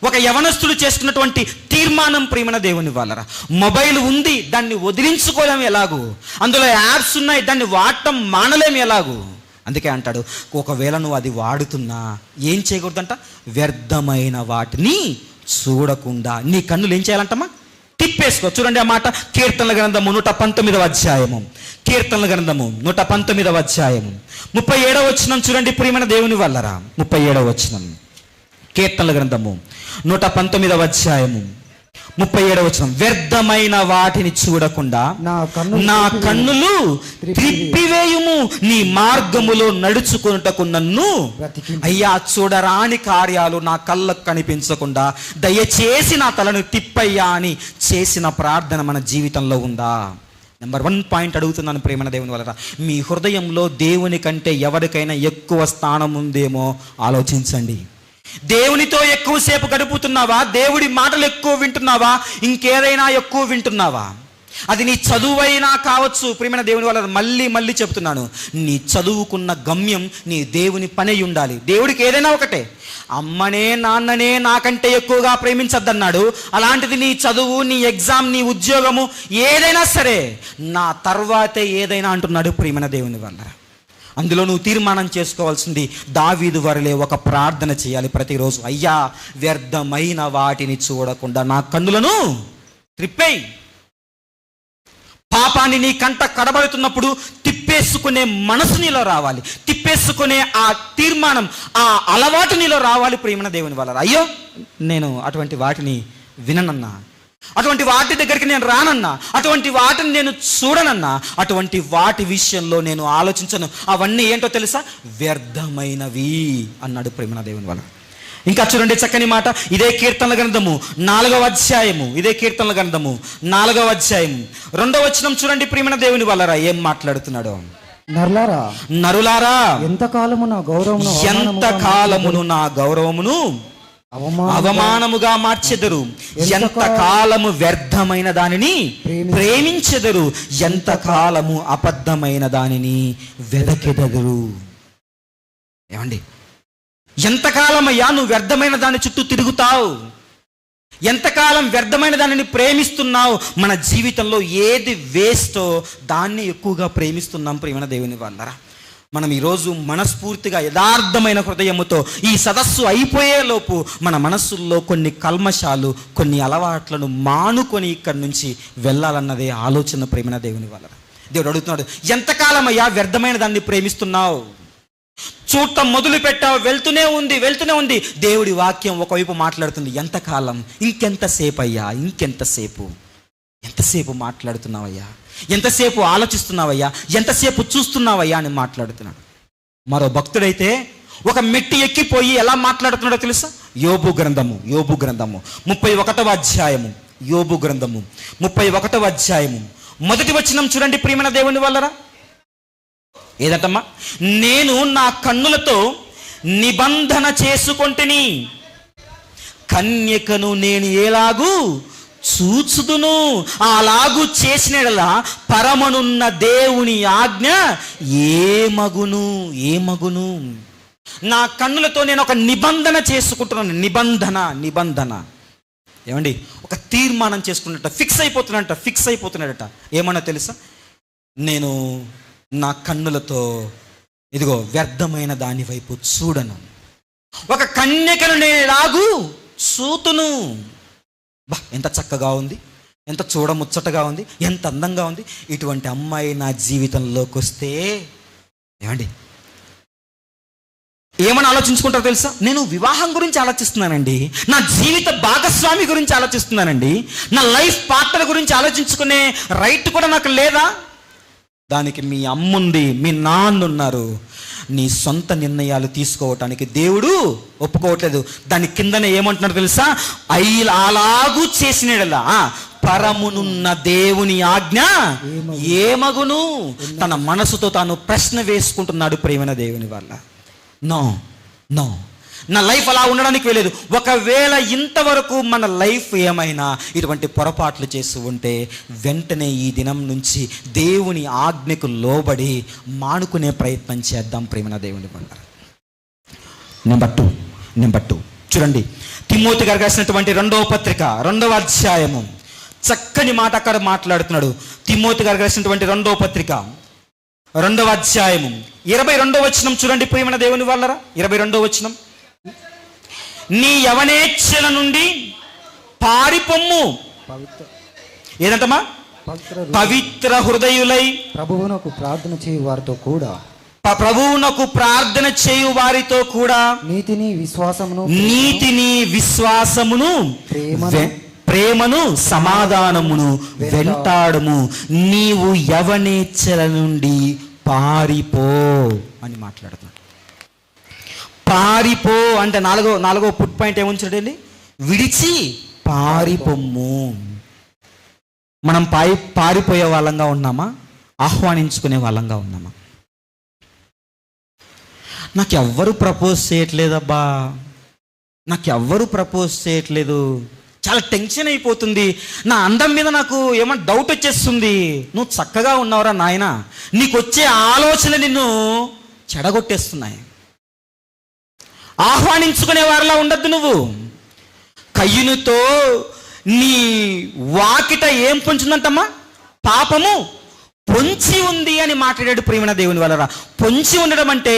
ఒక యవనస్తుడు చేసుకున్నటువంటి తీర్మానం ప్రేమన దేవుని వాళ్ళరా. మొబైల్ ఉంది, దాన్ని వదిలించుకోలేము ఎలాగూ. అందులో యాప్స్ ఉన్నాయి, దాన్ని వాడటం మానలేము ఎలాగూ. అందుకే అంటాడు, ఒకవేళ నువ్వు అది వాడుతున్నా ఏం చేయకూడదంట? వ్యర్థమైన వాటిని చూడకుండా నీ కన్నులు ఏం చేయాలంటమ్మా? తిప్పేసుకో. చూడండి ఆ మాట, కీర్తనల గ్రంథము 119వ అధ్యాయము, కీర్తనల గ్రంథము 119వ అధ్యాయము 37వ వచనం చూడండి ప్రియమైన దేవుని వల్లరా. 37వ వచనం, కీర్తనల గ్రంథము 119వ అధ్యాయము 37వ వచనం, వ్యర్థమైన వాటిని చూడకుండా నా కన్నులు త్రిప్పివేయుము, నీ మార్గములో నడుచుకున్నటకు నన్ను అయ్యా చూడరాని కార్యాలు నా కళ్ళకు కనిపించకుండా దయచేసి నా తలను తిప్పయ్యా అని చేసిన ప్రార్థన మన జీవితంలో ఉందా? నెంబర్ 1 పాయింట్ అడుగుతున్నాను ప్రేమన దేవుని వల్ల, మీ హృదయంలో దేవుని కంటే ఎవరికైనా ఎక్కువ స్థానం ఉందేమో ఆలోచించండి. దేవునితో ఎక్కువసేపు గడుపుతున్నావా? దేవుడి మాటలు ఎక్కువ వింటున్నావా? ఇంకేదైనా ఎక్కువ వింటున్నావా? అది నీ చదువైనా కావచ్చు. ప్రియమైన దేవుని వల్ల మళ్ళీ చెప్తున్నాను, నీ చదువుకున్న గమ్యం నీ దేవుని పని ఉండాలి. దేవుడికి ఏదైనా ఒకటే, అమ్మనే నాన్ననే నాకంటే ఎక్కువగా ప్రేమించద్దన్నాడు. అలాంటిది నీ చదువు, నీ ఎగ్జామ్, నీ ఉద్యోగము ఏదైనా సరే నా తర్వాతే ఏదైనా అంటున్నాడు ప్రియమైన దేవుని వల్ల. అందులో నువ్వు తీర్మానం చేసుకోవాల్సింది, దావీదు వరలే ఒక ప్రార్థన చేయాలి ప్రతిరోజు. అయ్యా వ్యర్థమైన వాటిని చూడకుండా నా కన్నులను త్రిప్పేయి. పాపాన్ని నీ కంట కడబడుతున్నప్పుడు తిప్పేసుకునే మనసు నీలో రావాలి, తిప్పేసుకునే ఆ తీర్మానం, ఆ అలవాటు నీలో రావాలి ప్రియమైన దేవుని వల్ల. అయ్యో నేను అటువంటి వాటిని విననన్నా, అటువంటి వాటి దగ్గరికి నేను రానన్నా, అటువంటి వాటిని నేను చూడనన్నా, అటువంటి వాటి విషయంలో నేను ఆలోచించను. అవన్నీ ఏంటో తెలుసా? వ్యర్థమైనవి అన్నాడు ప్రేమన దేవుని వల్ల. ఇంకా చూడండి చక్కని మాట, ఇదే కీర్తనల గ్రంథము 4వ అధ్యాయము, ఇదే కీర్తనల గ్రంథము 4వ అధ్యాయము 2వ వచనం చూడండి ప్రేమన దేవుని వల్లరా ఏం మాట్లాడుతున్నాడో. నరులారా ఎంతకాలము నా గౌరవమును అవమానముగా మార్చెదరు, ఎంతకాలము వ్యర్థమైన దానిని ప్రేమించెదరు, ఎంతకాలము అబద్ధమైన దానిని వెదకెదరు. ఏమండి, ఎంతకాలమయ్యా నువ్వు వ్యర్థమైన దాని చుట్టూ తిరుగుతావు? ఎంతకాలం వ్యర్థమైన దానిని ప్రేమిస్తున్నావు? మన జీవితంలో ఏది వేస్టో దాన్ని ఎక్కువగా ప్రేమిస్తున్నాం ప్రియమైన దేవుని వాళ్ళరా. మనం ఈరోజు మనస్ఫూర్తిగా యథార్థమైన హృదయముతో ఈ సదస్సు అయిపోయేలోపు మన మనస్సుల్లో కొన్ని కల్మషాలు, కొన్ని అలవాట్లను మానుకొని ఇక్కడి నుంచి వెళ్ళాలన్నదే ఆలోచన ప్రియమైన దేవుని వాళ్ళరా. దేవుడు అడుగుతున్నాడు, ఎంతకాలమయ్యా వ్యర్థమైన దాన్ని ప్రేమిస్తున్నావు? చూడటం మొదలు పెట్టావు, వెళ్తూనే ఉంది. దేవుడి వాక్యం ఒకవైపు మాట్లాడుతుంది, ఎంతకాలం, ఇంకెంతసేపు అయ్యా, ఎంతసేపు మాట్లాడుతున్నావయ్యా, ఎంతసేపు ఆలోచిస్తున్నావయ్యా, ఎంతసేపు చూస్తున్నావయ్యా అని మాట్లాడుతున్నాడు. మరో భక్తుడైతే ఒక మెట్టి ఎక్కిపోయి ఎలా మాట్లాడుతున్నాడో తెలుసా? యోబు గ్రంథము 31వ అధ్యాయము, యోబు గ్రంథము 31వ అధ్యాయము మొదటి వచనం చూడండి ప్రియమైన దేవుని వల్లరా. ఏదంటమ్మా? నేను నా కన్నులతో నిబంధన చేసుకొంటిని, కన్యకను నేను ఎలాగూ చూచుదును, అలాగూ చేసినలా పరమనున్న దేవుని ఆజ్ఞ ఏమగును. నా కన్నులతో నేను ఒక నిబంధన చేసుకుంటున్నాను. నిబంధన ఏమండి? ఒక తీర్మానం చేసుకున్నట్ట, ఫిక్స్ అయిపోతున్నాడట. ఏమన్నా తెలుసా? నేను నా కన్నులతో ఇదిగో వ్యర్థమైన దాని వైపు చూడను, ఒక కన్యకను నేను ఎలాగూ చూతును. బా, ఎంత చక్కగా ఉంది, ఎంత చూడముచ్చటగా ఉంది, ఎంత అందంగా ఉంది. ఇటువంటి అమ్మాయి నా జీవితంలోకి వస్తే ఏమండి ఏమని ఆలోచించుకుంటారో తెలుసా? నేను వివాహం గురించి ఆలోచిస్తున్నానండి, నా జీవిత భాగస్వామి గురించి ఆలోచిస్తున్నానండి, నా లైఫ్ పార్ట్నర్ గురించి ఆలోచించుకునే రైట్ కూడా నాకు లేదా? దానికి మీ అమ్ముంది, మీ నాన్న ఉన్నారు. నీ సొంత నిర్ణయాలు తీసుకోవటానికి దేవుడు ఒప్పుకోవట్లేదు. దాని కిందనే ఏమంటున్నాడు తెలుసా? అలాగూ చేసినలా పరమునున్న దేవుని ఆజ్ఞ ఏమగును. తన మనసుతో తాను ప్రశ్న వేసుకుంటున్నాడు ప్రేమైన దేవుని వల్ల. నో, నా లైఫ్ అలా ఉండడానికి వెళ్ళలేదు. ఒకవేళ ఇంతవరకు మన లైఫ్ ఏమైనా ఇటువంటి పొరపాట్లు చేస్తూ ఉంటే వెంటనే ఈ దినం నుంచి దేవుని ఆజ్ఞకు లోబడి మానుకునే ప్రయత్నం చేద్దాం ప్రేమన దేవుని వల్ల. నెంబర్ టూ చూడండి, తిమోతి గారు రాసినటువంటి 2వ పత్రిక 2వ అధ్యాయము చక్కని మాట అక్కడ మాట్లాడుతున్నాడు. తిమోతి గారు రాసినటువంటి 2వ పత్రిక 2వ అధ్యాయము 22వ వచనం చూడండి ప్రియమైన దేవుని వాళ్ళరా. 22వ వచనం, నీ యవనేచ్ఛల నుండి పారిపొమ్ము. ఏదంటమా? పవిత్ర హృదయులై ప్రభువునకు ప్రార్థన చేయు వారితో కూడా నీతిని విశ్వాసమును ప్రేమను సమాధానమును వెంటాడము. నీవు యవనేచ్ఛల నుండి పారిపో అని మాట్లాడుతున్నాడు. పారిపో అంటే నాలుగో పుట్ పాయింట్ ఏముంచాడండి? విడిచి పారిపోమ్ము. మనం పారిపోయే వాళ్ళంగా ఉన్నామా? ఆహ్వానించుకునే వాళ్ళంగా ఉన్నామా? నాకెవ్వరు ప్రపోజ్ చేయట్లేదబ్బా, నాకెవ్వరు ప్రపోజ్ చేయట్లేదు, చాలా టెన్షన్ అయిపోతుంది, నా అందం మీద నాకు ఏమన్నా డౌట్ వచ్చేస్తుంది. నువ్వు చక్కగా ఉన్నావురా నాయన, నీకు వచ్చే ఆలోచన నిన్ను చెడగొట్టేస్తున్నాయి. ఆహ్వానించుకునే వారిలా ఉండద్దు. నువ్వు కయ్యూనుతో నీ వాకిట ఏం పొంచుందంటమ్మా? పాపము పొంచి ఉంది అని మాట్లాడాడు ప్రియమైన దేవుని వలన. పొంచి ఉండడం అంటే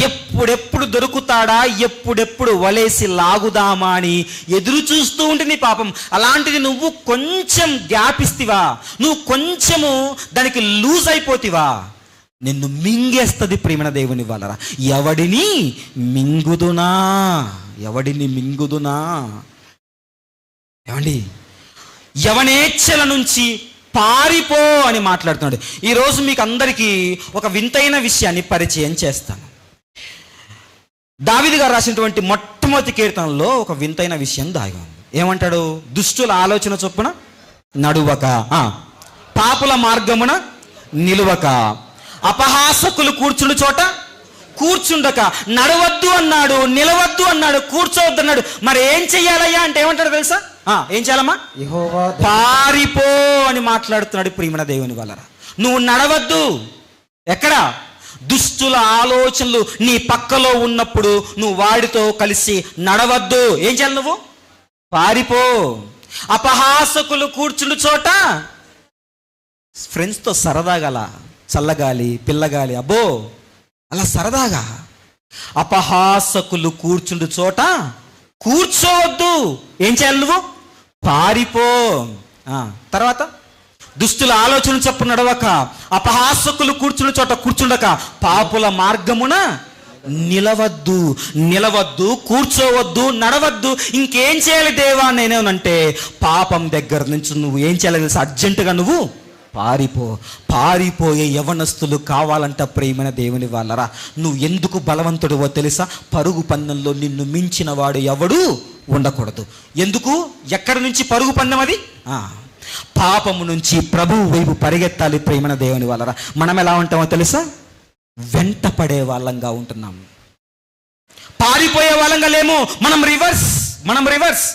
ఎప్పుడెప్పుడు దొరుకుతాడా, ఎప్పుడెప్పుడు వలేసి లాగుదామా అని ఎదురు చూస్తూ ఉంటుంది పాపం. అలాంటిది నువ్వు కొంచెం గ్యాప్ ఇస్తివా, నువ్వు కొంచెము దానికి లూజ్ అయిపోతివా, నిన్ను మింగేస్తుంది ప్రియమైన దేవుని వలన. ఎవడిని మింగుదునా ఏమండి? యవనేచ్ఛల నుంచి పారిపో అని మాట్లాడుతున్నాడు. ఈరోజు మీకు అందరికీ ఒక వింతైన విషయాన్ని పరిచయం చేస్తాను. దావీదు గారు రాసినటువంటి మొట్టమొదటి కీర్తనలో ఒక వింతైన విషయం దాగి ఉంది. ఏమంటాడు? దుష్టుల ఆలోచన చొప్పున నడువక, పాపుల మార్గమున నిలువక, అపహాసకులు కూర్చుండు చోట కూర్చుండక, నడవద్దు అన్నాడు, నిలవద్దు అన్నాడు, కూర్చోవద్దు అన్నాడు. మరి ఏం చెయ్యాలయ్యా అంటే ఏమంటాడు తెలుసా? ఏం చేయాలమ్మా? యెహోవా పారిపో అని మాట్లాడుతున్నాడు ప్రియమైన దేవుని వలన. నువ్వు నడవద్దు. ఎక్కడ? దుష్టుల ఆలోచనలు నీ పక్కలో ఉన్నప్పుడు నువ్వు వాడితో కలిసి నడవద్దు. ఏం చేయాలి? నువ్వు పారిపో. అపహాసకులు కూర్చుండు చోట ఫ్రెండ్స్తో సరదాగా అలా చల్లగాలి, పిల్లగాలి, అబ్బో అలా సరదాగా. అపహాసకులు కూర్చుండు చోట కూర్చోవద్దు. ఏం చేయాలి? నువ్వు పారిపో. తర్వాత దుష్టుల ఆలోచన చొప్పున నడవక, అపహాసకులు కూర్చున్న చోట కూర్చుండక, పాపుల మార్గమున నిలవద్దు. నిలవద్దు, కూర్చోవద్దు, నడవద్దు. ఇంకేం చేయాలి దేవా నేనేనంటే, పాపం దగ్గర నుంచి నువ్వు ఏం చేయాలి తెలుసా? అర్జెంటుగా నువ్వు పారిపో. పారిపోయే యవనస్తులు కావాలంట ప్రియమైన దేవుని వాళ్ళరా. నువ్వు ఎందుకు బలవంతుడివో తెలుసా? పరుగు పందెంలో నిన్ను మించిన వాడు ఎవడు ఉండకూడదు. ఎందుకు? ఎక్కడి నుంచి పరుగు పందెం అది? పాపము నుంచి ప్రభువు వైపు పరిగెత్తాలి ప్రియమైన దేవుని వాళ్ళరా. మనం ఎలా ఉంటామో తెలుసా? వెంట పడే వాళ్ళంగా ఉంటున్నాం, పారిపోయే వాళ్ళంగా లేము. మనం రివర్స్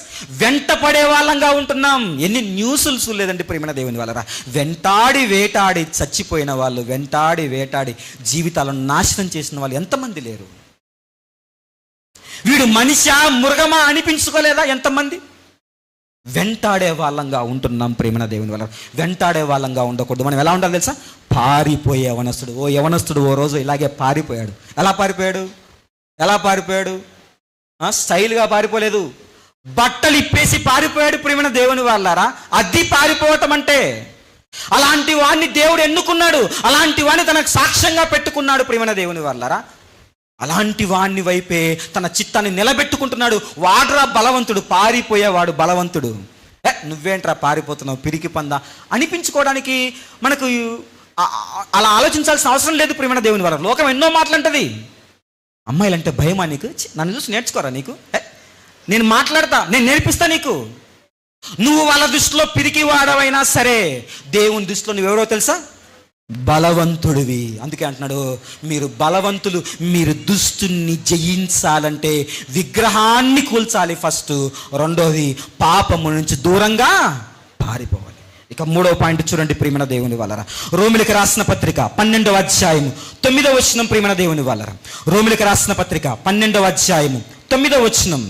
వెంట పడే వాళ్ళంగా ఉంటున్నాం. ఎన్ని న్యూస్లు చూడలేదండి ప్రియమైన దేవుని వాళ్ళరా. వెంటాడి వేటాడి చచ్చిపోయిన వాళ్ళు, వెంటాడి వేటాడి జీవితాలను నాశనం చేసిన వాళ్ళు ఎంతమంది లేరు? వీడు మనిషా మృగమా అనిపించుకోలేదా ఎంతమంది? వెంటాడే వాళ్ళంగా ఉంటున్నాం ప్రియమైన దేవుని వల్ల. వెంటాడే వాళ్ళంగా ఉండకూడదు. మనం ఎలా ఉండాలి తెలుసా? పారిపోయే యవనస్తుడు. యవనస్తుడు ఓ రోజు ఇలాగే పారిపోయాడు. ఎలా పారిపోయాడు? స్టైల్గా పారిపోలేదు, బట్టలు ఇప్పేసి పారిపోయాడు ప్రియమైన దేవుని వాళ్ళారా. అది పారిపోవటం అంటే. అలాంటి వాడిని దేవుడు ఎన్నుకున్నాడు, అలాంటి వాడిని తనకు సాక్ష్యంగా పెట్టుకున్నాడు ప్రియమైన దేవుని వాళ్ళారా. అలాంటి వాడిని వైపే తన చిత్తాన్ని నిలబెట్టుకుంటున్నాడు. వాడురా బలవంతుడు, పారిపోయేవాడు బలవంతుడు. నువ్వేంట్రా పారిపోతున్నావు పిరికి పందా అనిపించుకోవడానికి మనకు అలా ఆలోచించాల్సిన అవసరం లేదు ప్రియమైన దేవుని వాళ్ళ. లోకం ఎన్నో మాటలంటది. అమ్మాయిలంటే భయమా నీకు? నన్ను చూసి నేర్చుకోరా నీకు? నేను మాట్లాడతా, నేను నేర్పిస్తా నీకు. నువ్వు వాళ్ళ దృష్టిలో పిరికి వాడవైనా సరే, దేవుని దృష్టిలో నువ్వెవరో తెలుసా? బలవంతుడివి. అందుకే అంటున్నాడు, మీరు బలవంతులు. మీరు దుష్టుని జయించాలంటే విగ్రహాన్ని కూల్చాలి ఫస్ట్. రెండోది పాపము నుంచి దూరంగా పారిపోవాలి. ఇక 3వ పాయింట్ చూడండి ప్రియమైన దేవుని వాళ్ళరా. రోమిలికి రాసిన పత్రిక 12వ అధ్యాయము 9వ వచనం. ప్రియమైన దేవుని వాళ్ళరా, రోమిలికి రాసిన పత్రిక 12వ అధ్యాయము 9వ వచనం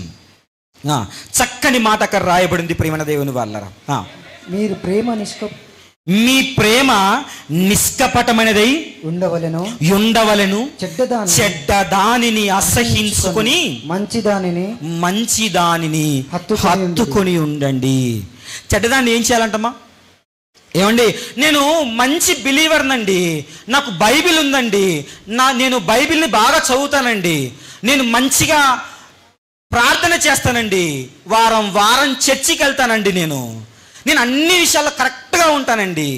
చక్కని మాట అక్కడ రాయబడింది ప్రియమైన దేవుని వాళ్ళరా. మీ ప్రేమ నిష్కపటమైనదై ఉండవలెను, చెడ్డ దానిని అసహించుకొని మంచి దానిని హత్తుకొని ఉండండి. చెడ్డదాన్ని ఏం చేయాలంటమ్మా? ఏమండి, నేను మంచి బిలీవర్నండి, నాకు బైబిల్ ఉందండి, నేను బైబిల్ని బాగా చదువుతానండి, నేను మంచిగా ప్రార్థన చేస్తానండి, వారం చర్చికి వెళ్తానండి, నేను అన్ని విషయాల్లో కరెక్ట్గా ఉంటానండి,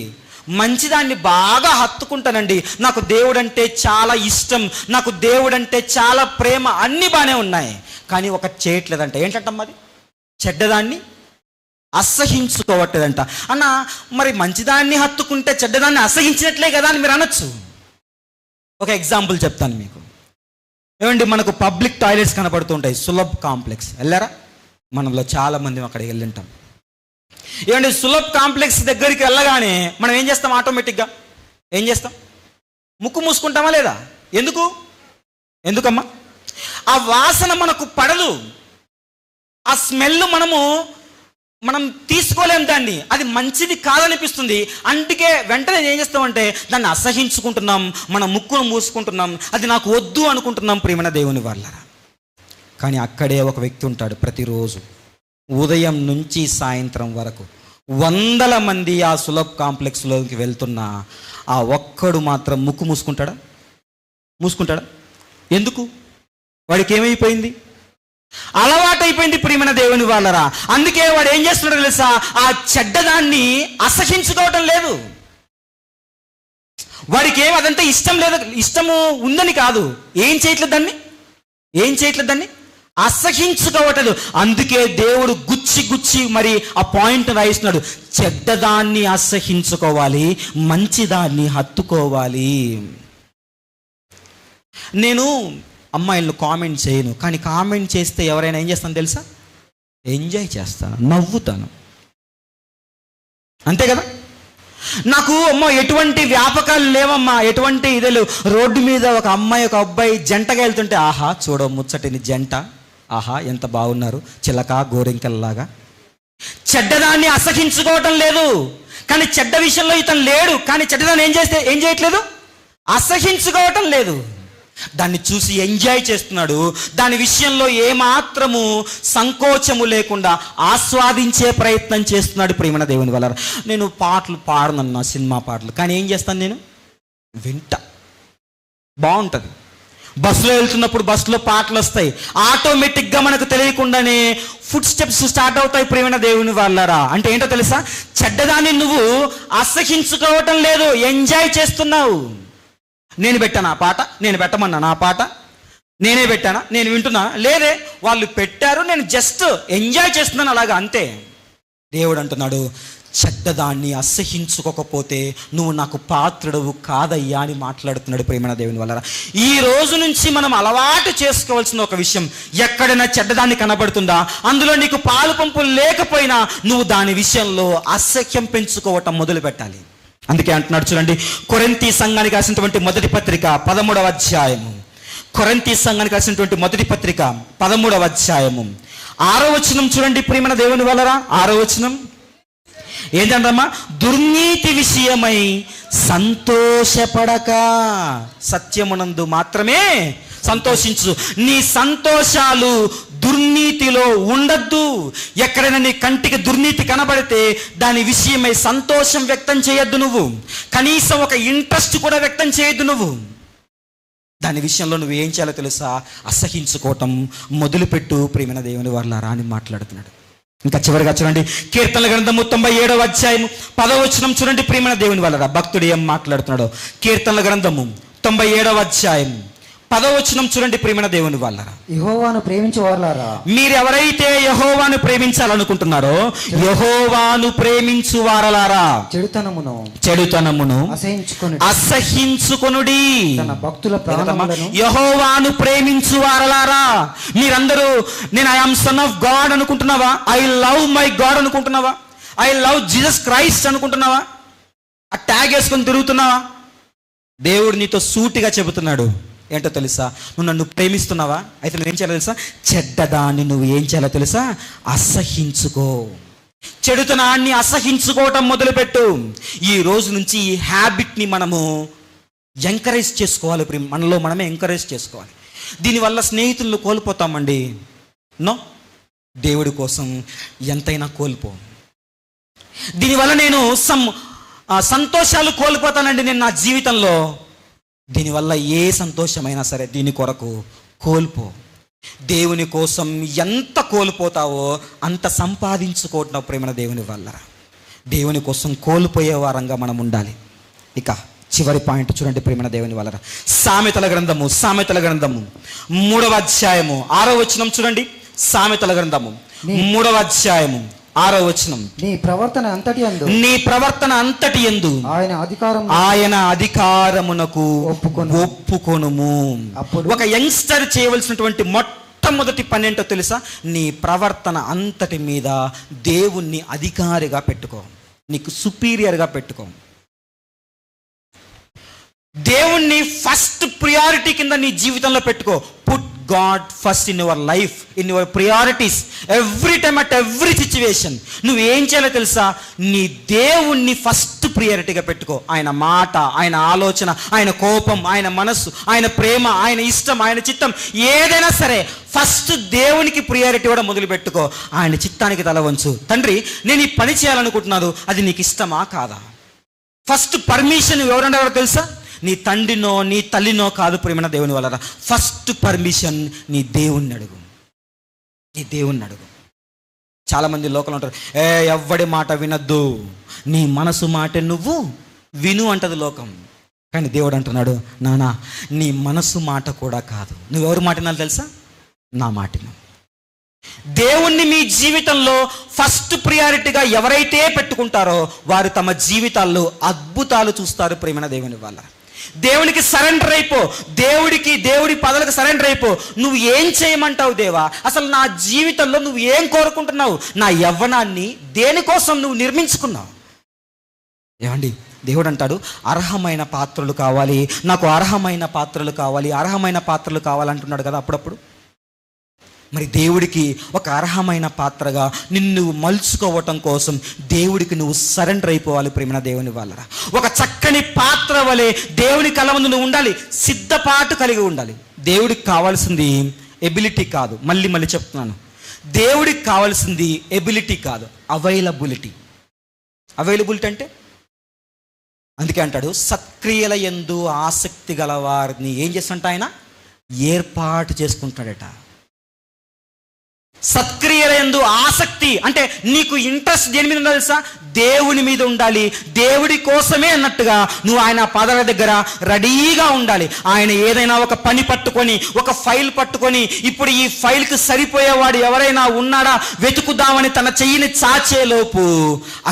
మంచిదాన్ని బాగా హత్తుకుంటానండి, నాకు దేవుడు అంటే చాలా ఇష్టం, నాకు దేవుడు అంటే చాలా ప్రేమ, అన్నీ బాగానే ఉన్నాయి. కానీ ఒకటి చేయట్లేదంట. ఏంటంటమ్మా అది? చెడ్డదాన్ని అసహించుకోవట్లేదంట. అన్న మరి మంచిదాన్ని హత్తుకుంటే చెడ్డదాన్ని అసహించినట్లే కదా అని మీరు అనొచ్చు. ఒక ఎగ్జాంపుల్ చెప్తాను మీకు. ఏమండి, మనకు పబ్లిక్ టాయిలెట్స్ కనబడుతుంటాయి. సులభ్ కాంప్లెక్స్ వెళ్ళారా? మనలో చాలా మంది అక్కడికి వెళ్ళింటాం. ఏమండి, సులభ్ కాంప్లెక్స్ దగ్గరికి వెళ్ళగానే మనం ఏం చేస్తాం? ఆటోమేటిక్గా ఏం చేస్తాం? ముక్కు మూసుకుంటామా లేదా? ఎందుకమ్మా? ఆ వాసన మనకు పడదు, ఆ స్మెల్ మనం తీసుకోలేం దాన్ని, అది మంచిది కాదనిపిస్తుంది. అందుకే వెంటనే ఏం చేస్తామంటే దాన్ని అసహించుకుంటున్నాం, మన ముక్కును మూసుకుంటున్నాం, అది నాకు వద్దు అనుకుంటున్నాం ప్రియమైన దేవుని వాళ్ళరా. కానీ అక్కడే ఒక వ్యక్తి ఉంటాడు. ప్రతిరోజు ఉదయం నుంచి సాయంత్రం వరకు 100 మంది ఆ సులభ్ కాంప్లెక్స్లోకి వెళ్తున్నా ఆ ఒక్కడు మాత్రం ముక్కు మూసుకుంటాడా? ఎందుకు? వాడికి ఏమైపోయింది? అలవాటైపోయింది ప్రియమైన దేవుని వాళ్ళరా. అందుకే వాడు ఏం చేస్తున్నాడో తెలుసా? ఆ చెడ్డదాన్ని అసహించుకోవటం లేదు. వాడికి అదంతా ఇష్టం లేదు, ఇష్టము ఉందని కాదు, ఏం చేయట్లేదు దాన్ని అసహించుకోవట్లేదు. అందుకే దేవుడు గుచ్చి మరి ఆ పాయింట్ రాయిస్తున్నాడు. చెడ్డదాన్ని అసహించుకోవాలి, మంచిదాన్ని హత్తుకోవాలి. నేను అమ్మాయిలను కామెంట్ చేయను, కానీ కామెంట్ చేస్తే ఎవరైనా ఏం చేస్తాను తెలుసా? ఎంజాయ్ చేస్తాను, నవ్వుతాను, అంతే కదా. నాకు అమ్మో ఎటువంటి వ్యాపకాలు లేవమ్మా, ఎటువంటి ఇదే లేవు. రోడ్డు మీద ఒక అమ్మాయి ఒక అబ్బాయి జంటగా వెళ్తుంటే ఆహా చూడ ముచ్చటిని జంట, ఆహా ఎంత బాగున్నారు, చిలక గోరింకల్లాగా. చెడ్డదాన్ని అసహించుకోవటం లేదు, కానీ చెడ్డ విషయంలో ఇతను లేడు, కానీ చెడ్డదాన్ని ఏం చేయట్లేదు, అసహించుకోవటం లేదు. దాన్ని చూసి ఎంజాయ్ చేస్తున్నాడు. దాని విషయంలో ఏమాత్రము సంకోచము లేకుండా ఆస్వాదించే ప్రయత్నం చేస్తున్నాడు ప్రియమైన దేవుని వల్ల. నేను పాటలు పాడనన్నా, సినిమా పాటలు, కానీ ఏం చేస్తాను, నేను వింటా, బాగుంటుంది. బస్సులో వెళ్తున్నప్పుడు బస్సులో పాటలు వస్తాయి, ఆటోమేటిక్గా మనకు తెలియకుండానే ఫుట్ స్టెప్స్ స్టార్ట్ అవుతాయి ప్రియమైన దేవుని వాళ్ళరా. అంటే ఏంటో తెలుసా? చెడ్డదాన్ని నువ్వు అసహించుకోవటం లేదు, ఎంజాయ్ చేస్తున్నావు. నేను పెట్టాను ఆ పాట, నేను పెట్టమన్నా నా పాట, నేనే పెట్టానా, నేను వింటున్నా లేదే, వాళ్ళు పెట్టారు, నేను జస్ట్ ఎంజాయ్ చేస్తున్నాను అలాగా, అంతే. దేవుడు అంటున్నాడు, చెడ్డదాన్ని అసహించుకోకపోతే నువ్వు నాకు పాత్రుడవు కాదయ్యా అని మాట్లాడుతున్నాడు ప్రియమైన దేవుని వల్ల. ఈ రోజు నుంచి మనం అలవాటు చేసుకోవాల్సిన ఒక విషయం, ఎక్కడైనా చెడ్డదాన్ని కనబడుతుందా, అందులో నీకు పాలు పంపులు లేకపోయినా నువ్వు దాని విషయంలో అసహ్యం పెంచుకోవటం మొదలు పెట్టాలి. అందుకే అంటున్నాడు చూడండి, కొరింథీ సంఘానికి రాసినటువంటి మొదటి పత్రిక 13వ అధ్యాయము, కొరింథీ సంఘానికి రాసినటువంటి మొదటి పత్రిక 13వ అధ్యాయము 6వ వచనం చూడండి ప్రియమైన దేవుని వలరా. 6వ వచనం ఏంటంటమ్మా? దుర్నీతి విషయమై సంతోషపడక సత్యమునందు మాత్రమే సంతోషించు. నీ సంతోషాలు దుర్నీతిలో ఉండద్దు. ఎక్కడైనా నీ కంటికి దుర్నీతి కనబడితే దాని విషయమై సంతోషం వ్యక్తం చేయొద్దు నువ్వు, కనీసం ఒక ఇంట్రెస్ట్ కూడా వ్యక్తం చేయొద్దు నువ్వు. దాని విషయంలో నువ్వు ఏం చేయాలో తెలుసా? అసహించుకోవటం మొదలుపెట్టు ప్రియమైన దేవుని వాళ్ళారా అని మాట్లాడుతున్నాడు. ఇంకా చివరిగా చూడండి, కీర్తనల గ్రంథము 97వ అధ్యాయము 10వ వచనం చూడండి ప్రియమైన దేవుని వాళ్ళారా. భక్తుడు ఏం మాట్లాడుతున్నాడో, కీర్తనల గ్రంథము 97వ అధ్యాయము 10వ వచనం చూడండి ప్రియమైన దేవుని వాళ్ళారా. యెహోవాను ప్రేమించు వారలారా, మీరు ఎవరైతే యెహోవాను ప్రేమించాలనుకుంటున్నారో, యెహోవాను ప్రేమించు వారలారా చెడుతనమును అసహించుకొనుడి. తన భక్తుల ప్రాణములను యెహోవాను ప్రేమించు వారలారా. మీరందరూ నేను I am son of God అనుకుంటున్నావా? ఐ లవ్ మై గాడ్ అనుకుంటున్నావా? ఐ లవ్ జీసస్ క్రైస్ట్ అనుకుంటున్నావా? ఆ ట్యాగ్ వేసుకొని తిరుగుతున్నావా? దేవుడు నీతో సూటిగా చెబుతున్నాడు, ఏంటో తెలుసా? నువ్వు నన్ను ప్రేమిస్తున్నావా? అయితే నువ్వేం చేయాలో తెలుసా? చెడ్డదాన్ని నువ్వు ఏం చేయాలో తెలుసా? అసహించుకో. చెడుతనాన్ని అసహించుకోవటం మొదలుపెట్టు. ఈ రోజు నుంచి ఈ హ్యాబిట్ని మనము ఎంకరేజ్ చేసుకోవాలి, మనలో మనమే ఎంకరేజ్ చేసుకోవాలి. దీనివల్ల స్నేహితులను కోల్పోతామండి. నో, దేవుడి కోసం ఎంతైనా కోల్పో. దీనివల్ల నేను సంతోషాలు కోల్పోతానండి నేను నా జీవితంలో. దీనివల్ల ఏ సంతోషమైనా సరే దీని కొరకు కోల్పో. దేవుని కోసం ఎంత కోల్పోతావో అంత సంపాదించుకోవటం ప్రేమ దేవుని వల్ల. దేవుని కోసం కోల్పోయే వారంగా మనం ఉండాలి. ఇక చివరి పాయింట్ చూడండి ప్రేమ దేవుని వల్ల. సామెతల గ్రంథము 3వ అధ్యాయము 6వ వచనం చూడండి. సామెతల గ్రంథము 3వ అధ్యాయము 6వ వచనం. నీ ప్రవర్తన అంతటి యందు ఆయన అధికారమునకు ఒప్పుకొనుము. ఒక యంగ్స్టర్ చేయవలసినటువంటి మొట్టమొదటి పని ఏంటో తెలుసా? నీ ప్రవర్తన అంతటి మీద దేవుణ్ణి అధికారిగా పెట్టుకో, నీకు సుపీరియర్గా పెట్టుకో. దేవుణ్ణి ఫస్ట్ ప్రియారిటీ కింద నీ జీవితంలో పెట్టుకో. Put God first in your life, in your priorities, every time at every situation. నువ్వు ఏం చేయాలో తెలుసా? నీ దేవుణ్ణి ఫస్ట్ ప్రియారిటీగా పెట్టుకో. ఆయన మాట, ఆయన ఆలోచన, ఆయన కోపం, ఆయన మనస్సు, ఆయన ప్రేమ, ఆయన ఇష్టం, ఆయన చిత్తం ఏదైనా సరే ఫస్ట్ దేవునికి ప్రియారిటీ కూడా మొదలు పెట్టుకో. ఆయన చిత్తానికి తల వంచు. తండ్రి, నేను ఈ పని చేయాలనుకుంటున్నాను, అది నీకు ఇష్టమా కాదా? ఫస్ట్ పర్మిషన్ ఎవరన్నారో తెలుసా? నీ తండ్రినో నీ తల్లినో కాదు ప్రేమ దేవుని వల్ల. ఫస్ట్ పర్మిషన్ నీ దేవుణ్ణి అడుగు, నీ దేవుణ్ణి అడుగు. చాలామంది లోకంలో ఉంటారు, ఎవ్వడి మాట వినద్దు, నీ మనసు మాట నువ్వు విను అంటది లోకం. కానీ దేవుడు అంటున్నాడు, నానా నీ మనసు మాట కూడా కాదు, నువ్వెవరి మాట వినాలి తెలుసా? నా మాటను. దేవుణ్ణి మీ జీవితంలో ఫస్ట్ ప్రియారిటీగా ఎవరైతే పెట్టుకుంటారో వారు తమ జీవితాల్లో అద్భుతాలు చూస్తారు ప్రేమ దేవుని వల్ల. దేవునికి సరెండర్ అయిపో, దేవుడి పదలకు సరెండర్ అయిపో. నువ్వు ఏం చేయమంటావు దేవా? అసలు నా జీవితంలో నువ్వు ఏం కోరుకుంటున్నావు? నా యవ్వనాన్ని దేనికోసం నువ్వు నిర్మించుకున్నావు? ఏమండి, దేవుడు అంటాడు అర్హమైన పాత్రలు కావాలి, నాకు అర్హమైన పాత్రలు కావాలి, అర్హమైన పాత్రలు కావాలంటున్నాడు కదా అప్పుడప్పుడు. మరి దేవుడికి ఒక అర్హమైన పాత్రగా నిన్ను మలుచుకోవటం కోసం దేవుడికి నువ్వు సరెండర్ అయిపోవాలి ప్రేమ దేవుని వాళ్ళరా. ఒక చక్కని పాత్ర వలె దేవుని కళ్ళ ముందు నువ్వు ఉండాలి, సిద్ధపాటు కలిగి ఉండాలి. దేవుడికి కావాల్సింది ఎబిలిటీ కాదు, మళ్ళీ చెప్తున్నాను, దేవుడికి కావాల్సింది ఎబిలిటీ కాదు, అవైలబిలిటీ. అవైలబిలిటీ అంటే అందుకే అంటాడు సత్క్రియల యందు ఆసక్తి గల వారిని ఏం చేస్తుంట ఆయన ఏర్పాటు చేసుకుంటాడట. సత్క్రియల యందు ఆసక్తి అంటే నీకు ఇంట్రెస్ట్ దేని మీద ఉండాలి తెలుసా? దేవుని మీద ఉండాలి. దేవుడి కోసమే అన్నట్టుగా నువ్వు ఆయన పాదాల దగ్గర రెడీగా ఉండాలి. ఆయన ఏదైనా ఒక పని పట్టుకొని, ఒక ఫైల్ పట్టుకొని, ఇప్పుడు ఈ ఫైల్కి సరిపోయేవాడు ఎవరైనా ఉన్నాడా వెతుకుదామని తన చెయ్యిని చాచేలోపు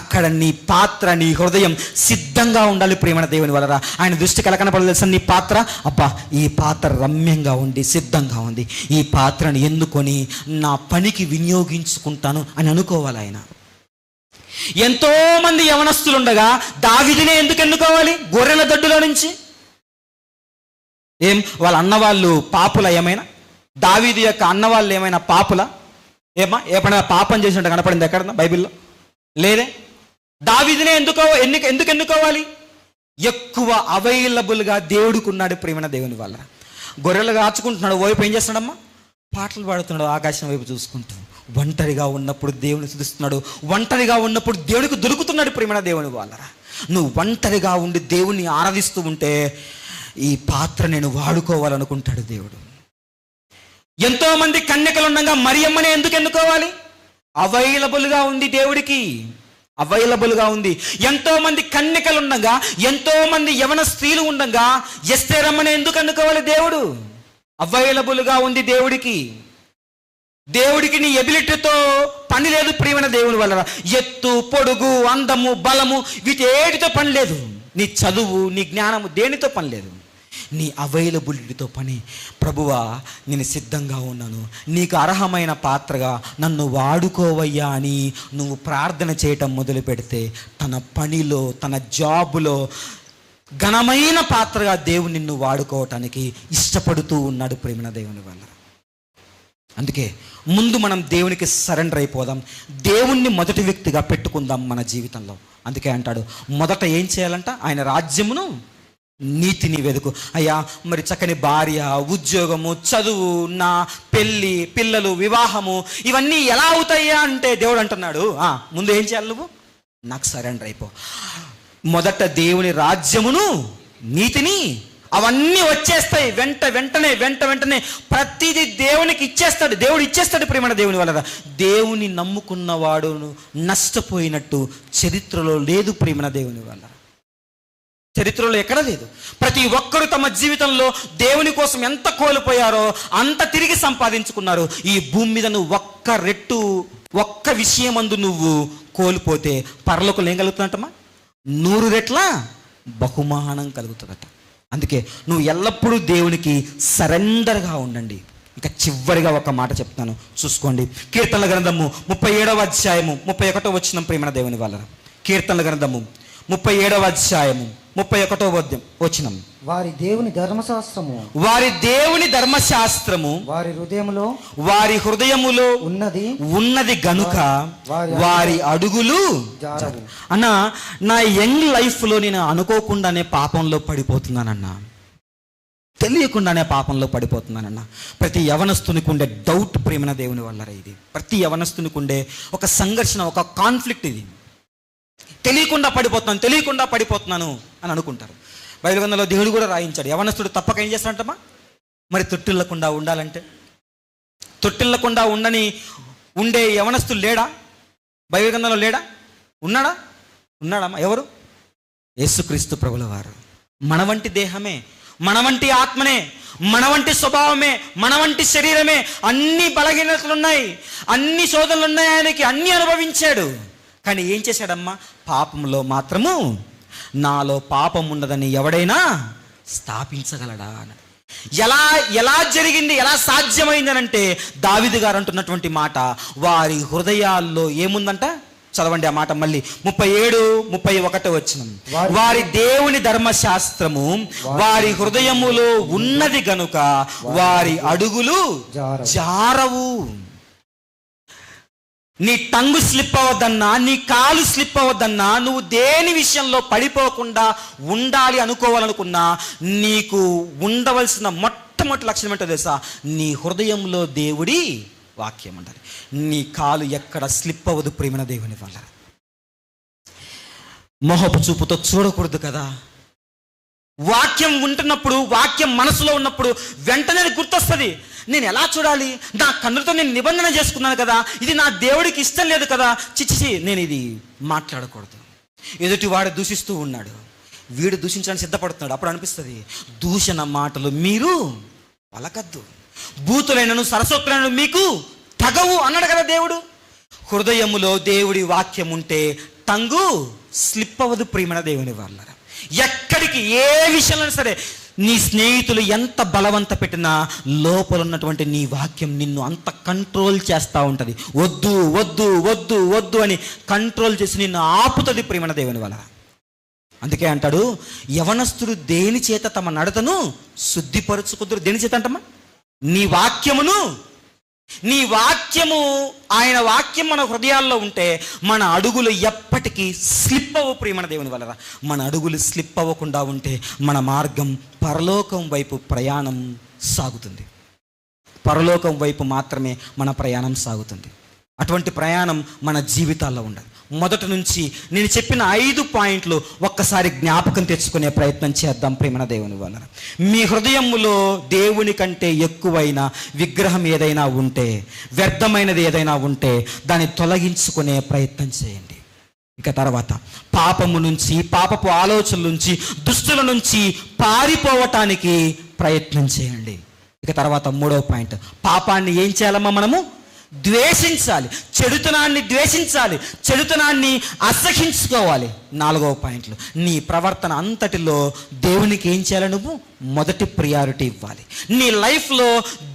అక్కడ నీ పాత్ర, నీ హృదయం సిద్ధంగా ఉండాలి ప్రేమ దేవుని వలన. ఆయన దృష్టికి ఎలా కనపడదు తెలుసా? నీ పాత్ర, అబ్బా ఈ పాత్ర రమ్యంగా ఉండి సిద్ధంగా ఉంది, ఈ పాత్రను ఎన్నుకొని నా పనికి వినియోగించుకుంటాను అని అనుకోవాలి ఆయన. ఎంతో మంది యవనస్తులు ఉండగా దావీదునే ఎందుకు ఎన్నుకోవాలి? గొర్రెల దొడ్డులో నుంచి. ఏం వాళ్ళ అన్నవాళ్ళు పాపుల? ఏమైనా దావీదు యొక్క అన్నవాళ్ళు ఏమైనా పాపుల? ఎప్పుడైనా పాపం చేసినట్టు కనపడింది ఎక్కడన్నా బైబిల్లో? లేదే. దావీదునే ఎందుకు ఎన్నుకోవాలి? ఎక్కువ అవైలబుల్గా దేవుడికి ఉన్నాడు ప్రేమ దేవుని వల్ల. గొర్రెలు కాచుకుంటున్నాడు, వైపు ఏం చేస్తున్నాడమ్మా? పాటలు పాడుతున్నాడు, ఆకాశం వైపు చూసుకుంటూ. ఒంటరిగా ఉన్నప్పుడు దేవుని స్తుతిస్తున్నాడు, ఒంటరిగా ఉన్నప్పుడు దేవునికి దొరుకుతున్నాడు ప్రేమ దేవుని వాళ్ళరా. నువ్వు ఒంటరిగా ఉండి దేవుని ఆరాధిస్తూ ఉంటే ఈ పాత్ర నేను వాడుకోవాలనుకుంటాడు దేవుడు. ఎంతో మంది కన్యకలు ఉండగా మరియమ్మనే ఎందుకు ఎన్నుకోవాలి? అవైలబుల్గా ఉంది దేవుడికి, అవైలబుల్గా ఉంది. ఎంతో మంది కన్యకలు ఉండగా, ఎంతో మంది యవన స్త్రీలు ఉండగా ఎస్తేరమ్మనే ఎందుకు ఎన్నుకోవాలి దేవుడు? అవైలబుల్గా ఉంది దేవుడికి. దేవుడికి నీ ఎబిలిటీతో పని లేదు ప్రియమైన దేవుని వల్ల. ఎత్తు, పొడుగు, అందము, బలము వీటితో పని లేదు. నీ చదువు, నీ జ్ఞానము దేనితో పని లేదు. నీ అవైలబిలిటీతో పని. ప్రభువా నేను సిద్ధంగా ఉన్నాను, నీకు అర్హమైన పాత్రగా నన్ను వాడుకోవయ్యా అని నువ్వు ప్రార్థన చేయటం మొదలు పెడితే తన పనిలో, తన జాబులో ఘనమైన పాత్రగా దేవుని నిన్ను వాడుకోవటానికి ఇష్టపడుతూ ఉన్నాడు ప్రేమ దేవుని వల్ల. అందుకే ముందు మనం దేవునికి సరెండర్ అయిపోదాం, దేవుణ్ణి మొదటి వ్యక్తిగా పెట్టుకుందాం మన జీవితంలో. అందుకే అంటాడు మొదట ఏం చేయాలంట? ఆయన రాజ్యమును నీతిని వెతుకు. అయ్యా మరి చక్కని భార్య, ఉద్యోగము, చదువు, నా పెళ్ళి, పిల్లలు, వివాహము ఇవన్నీ ఎలా అవుతాయా అంటే దేవుడు అంటున్నాడు ముందు ఏం చేయాలి? నువ్వు నాకు సరెండర్ అయిపో. మొదట దేవుని రాజ్యమును నీతిని, అవన్నీ వచ్చేస్తాయి వెంటనే ప్రతిదీ దేవునికి ఇచ్చేస్తాడు. దేవుడు ఇచ్చేస్తాడు ప్రేమ దేవుని వల్ల. దేవుని నమ్ముకున్నవాడు నష్టపోయినట్టు చరిత్రలో లేదు ప్రేమ దేవుని వల్ల. చరిత్రలో ఎక్కడ లేదు. ప్రతి ఒక్కరు తమ జీవితంలో దేవుని కోసం ఎంత కోల్పోయారో అంత తిరిగి సంపాదించుకున్నారు. ఈ భూమి మీద నువ్వు ఒక్క విషయమందు నువ్వు కోల్పోతే పరలోకంలో ఏం కలుగుతుందంటమ్మా? 100 రెట్ల బహుమానం కలుగుతుందట. అందుకే నువ్వు ఎల్లప్పుడూ దేవునికి సరెండర్గా ఉండండి. ఇక చివరిగా ఒక మాట చెప్తాను, చూసుకోండి. కీర్తనల గ్రంథము 37వ అధ్యాయము 31వ వచనం ప్రేమ దేవుని వాళ్ళ. కీర్తనల గ్రంథము 37వ అధ్యాయము 31వ వచనం. వారి దేవుని ధర్మశాస్త్రము వారి హృదయములో ఉన్నది గనుక వారి అడుగులు అన్న. నా యంగ్ లైఫ్లో నేను అనుకోకుండానే పాపంలో పడిపోతున్నానన్నా, తెలియకుండానే పాపంలో పడిపోతున్నానన్నా. ప్రతి యవనస్తునికి ఉండే డౌట్ ప్రేమ దేవుని వల్ల ఇది. ప్రతి యవనస్తునికి ఉండే ఒక సంఘర్షణ, ఒక కాన్ఫ్లిక్ట్ ఇది. తెలియకుండా పడిపోతున్నాను అని అనుకుంటారు. బైబిల్ గ్రంథంలో దేవుడు కూడా రాయించాడు, యవనస్తుడు తప్పక ఏం చేస్తాడంటమ్మా? మరి తొట్టిల్లకుండా ఉండాలంటే. తొట్టిల్లకుండా ఉండే యవనస్తుడు లేడా? బైబిల్ గ్రంథంలో లేడా? ఉన్నాడమ్మా? ఎవరు? యేసుక్రీస్తు ప్రభుల వారు. మన వంటి దేహమే, మన వంటి ఆత్మనే, మన వంటి స్వభావమే, మన వంటి శరీరమే. అన్ని బలహీనతలు ఉన్నాయి, అన్ని శోధనలు ఉన్నాయి, ఆయనకి అన్ని అనుభవించాడు. కానీ ఏం చేశాడమ్మా? పాపంలో మాత్రము నాలో పాపం ఉన్నదని ఎవడైనా స్థాపించగలడా అన్నాడు. ఎలా జరిగింది, ఎలా సాధ్యమైంది అంటే దావీదు గారు అంటున్నటువంటి మాట, వారి హృదయాల్లో ఏముందంట? చదవండి ఆ మాట మళ్ళీ, 37-31 వచనం. వారి దేవుని ధర్మశాస్త్రము వారి హృదయములో ఉన్నది గనుక వారి అడుగులు జారవు. నీ టంగు స్లిప్ అవ్వద్దన్నా, నీ కాలు స్లిప్ అవ్వద్దన్నా, నువ్వు దేని విషయంలో పడిపోకుండా ఉండాలి అనుకోవాలనుకున్నా, నీకు ఉండవలసిన మొట్టమొదటి లక్షణం ఏంటో తెలుసా? నీ హృదయంలో దేవుడి వాక్యం ఉండాలి. నీ కాలు ఎక్కడ స్లిప్ అవ్వదు ప్రేమైన దేవుని వల్ల. మొహపు చూపుతో చూడకూడదు కదా. వాక్యం ఉంటున్నప్పుడు, వాక్యం మనసులో ఉన్నప్పుడు వెంటనే గుర్తొస్తుంది. నేను ఎలా చూడాలి? నా కన్నులతో నేను నిబంధన చేసుకున్నాను కదా, ఇది నా దేవుడికి ఇష్టం లేదు కదా, చిచ్చి నేను ఇది మాట్లాడకూడదు. ఎదుటివాడు దూషిస్తూ ఉన్నాడు, వీడు దూషించడానికి సిద్ధపడుతున్నాడు. అప్పుడు అనిపిస్తుంది, దూషణ మాటలు మీరు పలకద్దు, బూతులైనను సరస్వతులైనను మీకు తగవు అన్నాడు కదా దేవుడు. హృదయములో దేవుడి వాక్యం ఉంటే టంగు స్లిప్ అవ్వదు ప్రియమైన దేవుని వాళ్ళ. ఎక్కడికి ఏ విషయంలో సరే, నీ స్నేహితులు ఎంత బలవంత పెట్టినా లోపల ఉన్నటువంటి నీ వాక్యం నిన్ను అంత కంట్రోల్ చేస్తూ ఉంటుంది. వద్దు వద్దు వద్దు వద్దు అని కంట్రోల్ చేసి నిన్ను ఆపుతుంది ప్రియమైన దేవుని వల్ల. అందుకే అంటాడు, యవనస్తుడు దేని చేత తమ నడతను శుద్ధిపరుచుకుందరు. దేని చేత అంటమ్మా? నీ వాక్యమును. నీ వాక్యము, ఆయన వాక్యం మన హృదయాల్లో ఉంటే మన అడుగులు ఎప్పటికీ స్లిప్ అవ్వవు ప్రియమైన దేవుని వల్ల. మన అడుగులు స్లిప్ అవ్వకుండా ఉంటే మన మార్గం పరలోకం వైపు ప్రయాణం సాగుతుంది. పరలోకం వైపు మాత్రమే మన ప్రయాణం సాగుతుంది. అటువంటి ప్రయాణం మన జీవితాల్లో ఉండాలి. మొదటి నుంచి నేను చెప్పిన 5 పాయింట్లు ఒక్కసారి జ్ఞాపకం తెచ్చుకునే ప్రయత్నం చేద్దాం ప్రేమణ దేవుని వల్ల. మీ హృదయములో దేవుని కంటే ఎక్కువైన విగ్రహం ఏదైనా ఉంటే, వ్యర్థమైనది ఏదైనా ఉంటే దాన్ని తొలగించుకునే ప్రయత్నం చేయండి. ఇక తర్వాత పాపము నుంచి, పాపపు ఆలోచనల నుంచి, దుస్తుల నుంచి పారిపోవటానికి ప్రయత్నం చేయండి. ఇక తర్వాత 3వ పాయింట్, పాపాన్ని ఏం చేయాలమ్మా? మనము ద్వేషించాలి. చెడుతనాన్ని ద్వేషించాలి, చెడుతనాన్ని అసహించుకోవాలి. 4వ పాయింట్లు, నీ ప్రవర్తన అంతటిలో దేవునికి ఏం చేయాలి? నువ్వు మొదటి ప్రియారిటీ ఇవ్వాలి. నీ లైఫ్లో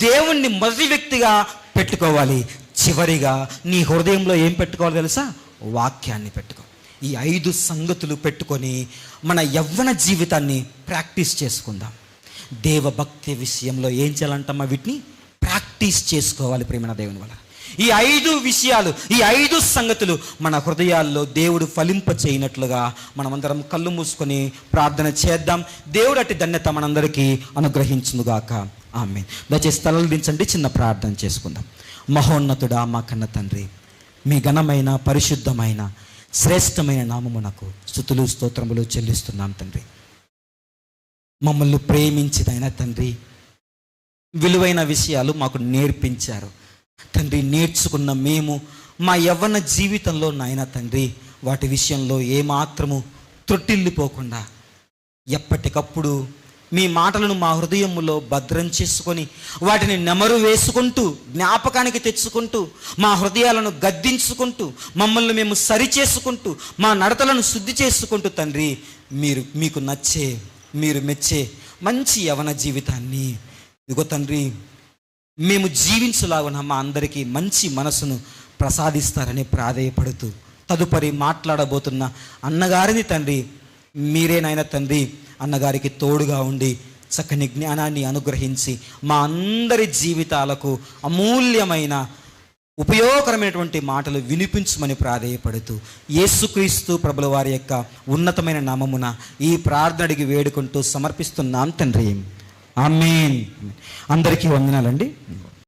దేవుణ్ణి మొదటి వ్యక్తిగా పెట్టుకోవాలి. చివరిగా నీ హృదయంలో ఏం పెట్టుకోవాలి తెలుసా? వాక్యాన్ని పెట్టుకో. ఈ 5 సంగతులు పెట్టుకొని మన యవ్వన జీవితాన్ని ప్రాక్టీస్ చేసుకుందాం. దేవభక్తి విషయంలో ఏం చేయాలంటమ్మా? వీటిని ప్రాక్టీస్ చేసుకోవాలి ప్రేమణ దేవుని వల్ల. ఈ 5 విషయాలు, ఈ 5 సంగతులు మన హృదయాల్లో దేవుడు ఫలింప చేయనట్లుగా మనమందరం కళ్ళు మూసుకొని ప్రార్థన చేద్దాం. దేవుడు అట్టి ధన్యత మనందరికీ అనుగ్రహించునుగాక. ఆమేన్. దయచేసి తలలు దించండి, చిన్న ప్రార్థన చేసుకుందాం. మహోన్నతుడా, మా కన్న తండ్రి, మీ ఘనమైన, పరిశుద్ధమైన, శ్రేష్టమైన నామమునకు స్తుతులు స్తోత్రములు చెల్లిస్తున్నాం తండ్రి. మమ్మల్ని ప్రేమించిదైనా తండ్రి, విలువైన విషయాలు మాకు నేర్పించారు తండ్రి. నేర్చుకున్న మేము మా యవ్వన జీవితంలో నాయన తండ్రి, వాటి విషయంలో ఏమాత్రము త్రొట్టిల్లిపోకుండా ఎప్పటికప్పుడు మీ మాటలను మా హృదయములో భద్రం చేసుకొని వాటిని నెమరు వేసుకుంటూ, జ్ఞాపకానికి తెచ్చుకుంటూ, మా హృదయాలను గద్దించుకుంటూ, మమ్మల్ని మేము సరిచేసుకుంటూ, మా నడతలను శుద్ధి చేసుకుంటూ తండ్రి, మీకు నచ్చే, మీరు మెచ్చే మంచి యవ్వన జీవితాన్ని ఇదిగో తండ్రి మేము జీవించలాగున మా అందరికీ మంచి మనసును ప్రసాదిస్తారని ప్రాధేయపడుతూ, తదుపరి మాట్లాడబోతున్న అన్నగారిని తండ్రి మీరేనైనా తండ్రి అన్నగారికి తోడుగా ఉండి చక్కని జ్ఞానాన్ని అనుగ్రహించి మా అందరి జీవితాలకు అమూల్యమైన ఉపయోగకరమైనటువంటి మాటలు వినిపించమని ప్రాధేయపడుతూ యేసుక్రీస్తు ప్రభుల వారి యొక్క ఉన్నతమైన నామమున ఈ ప్రార్థన అడిగి వేడుకుంటూ సమర్పిస్తున్నాం తండ్రి. ఆమేన్. అందరికీ వందనాలండి.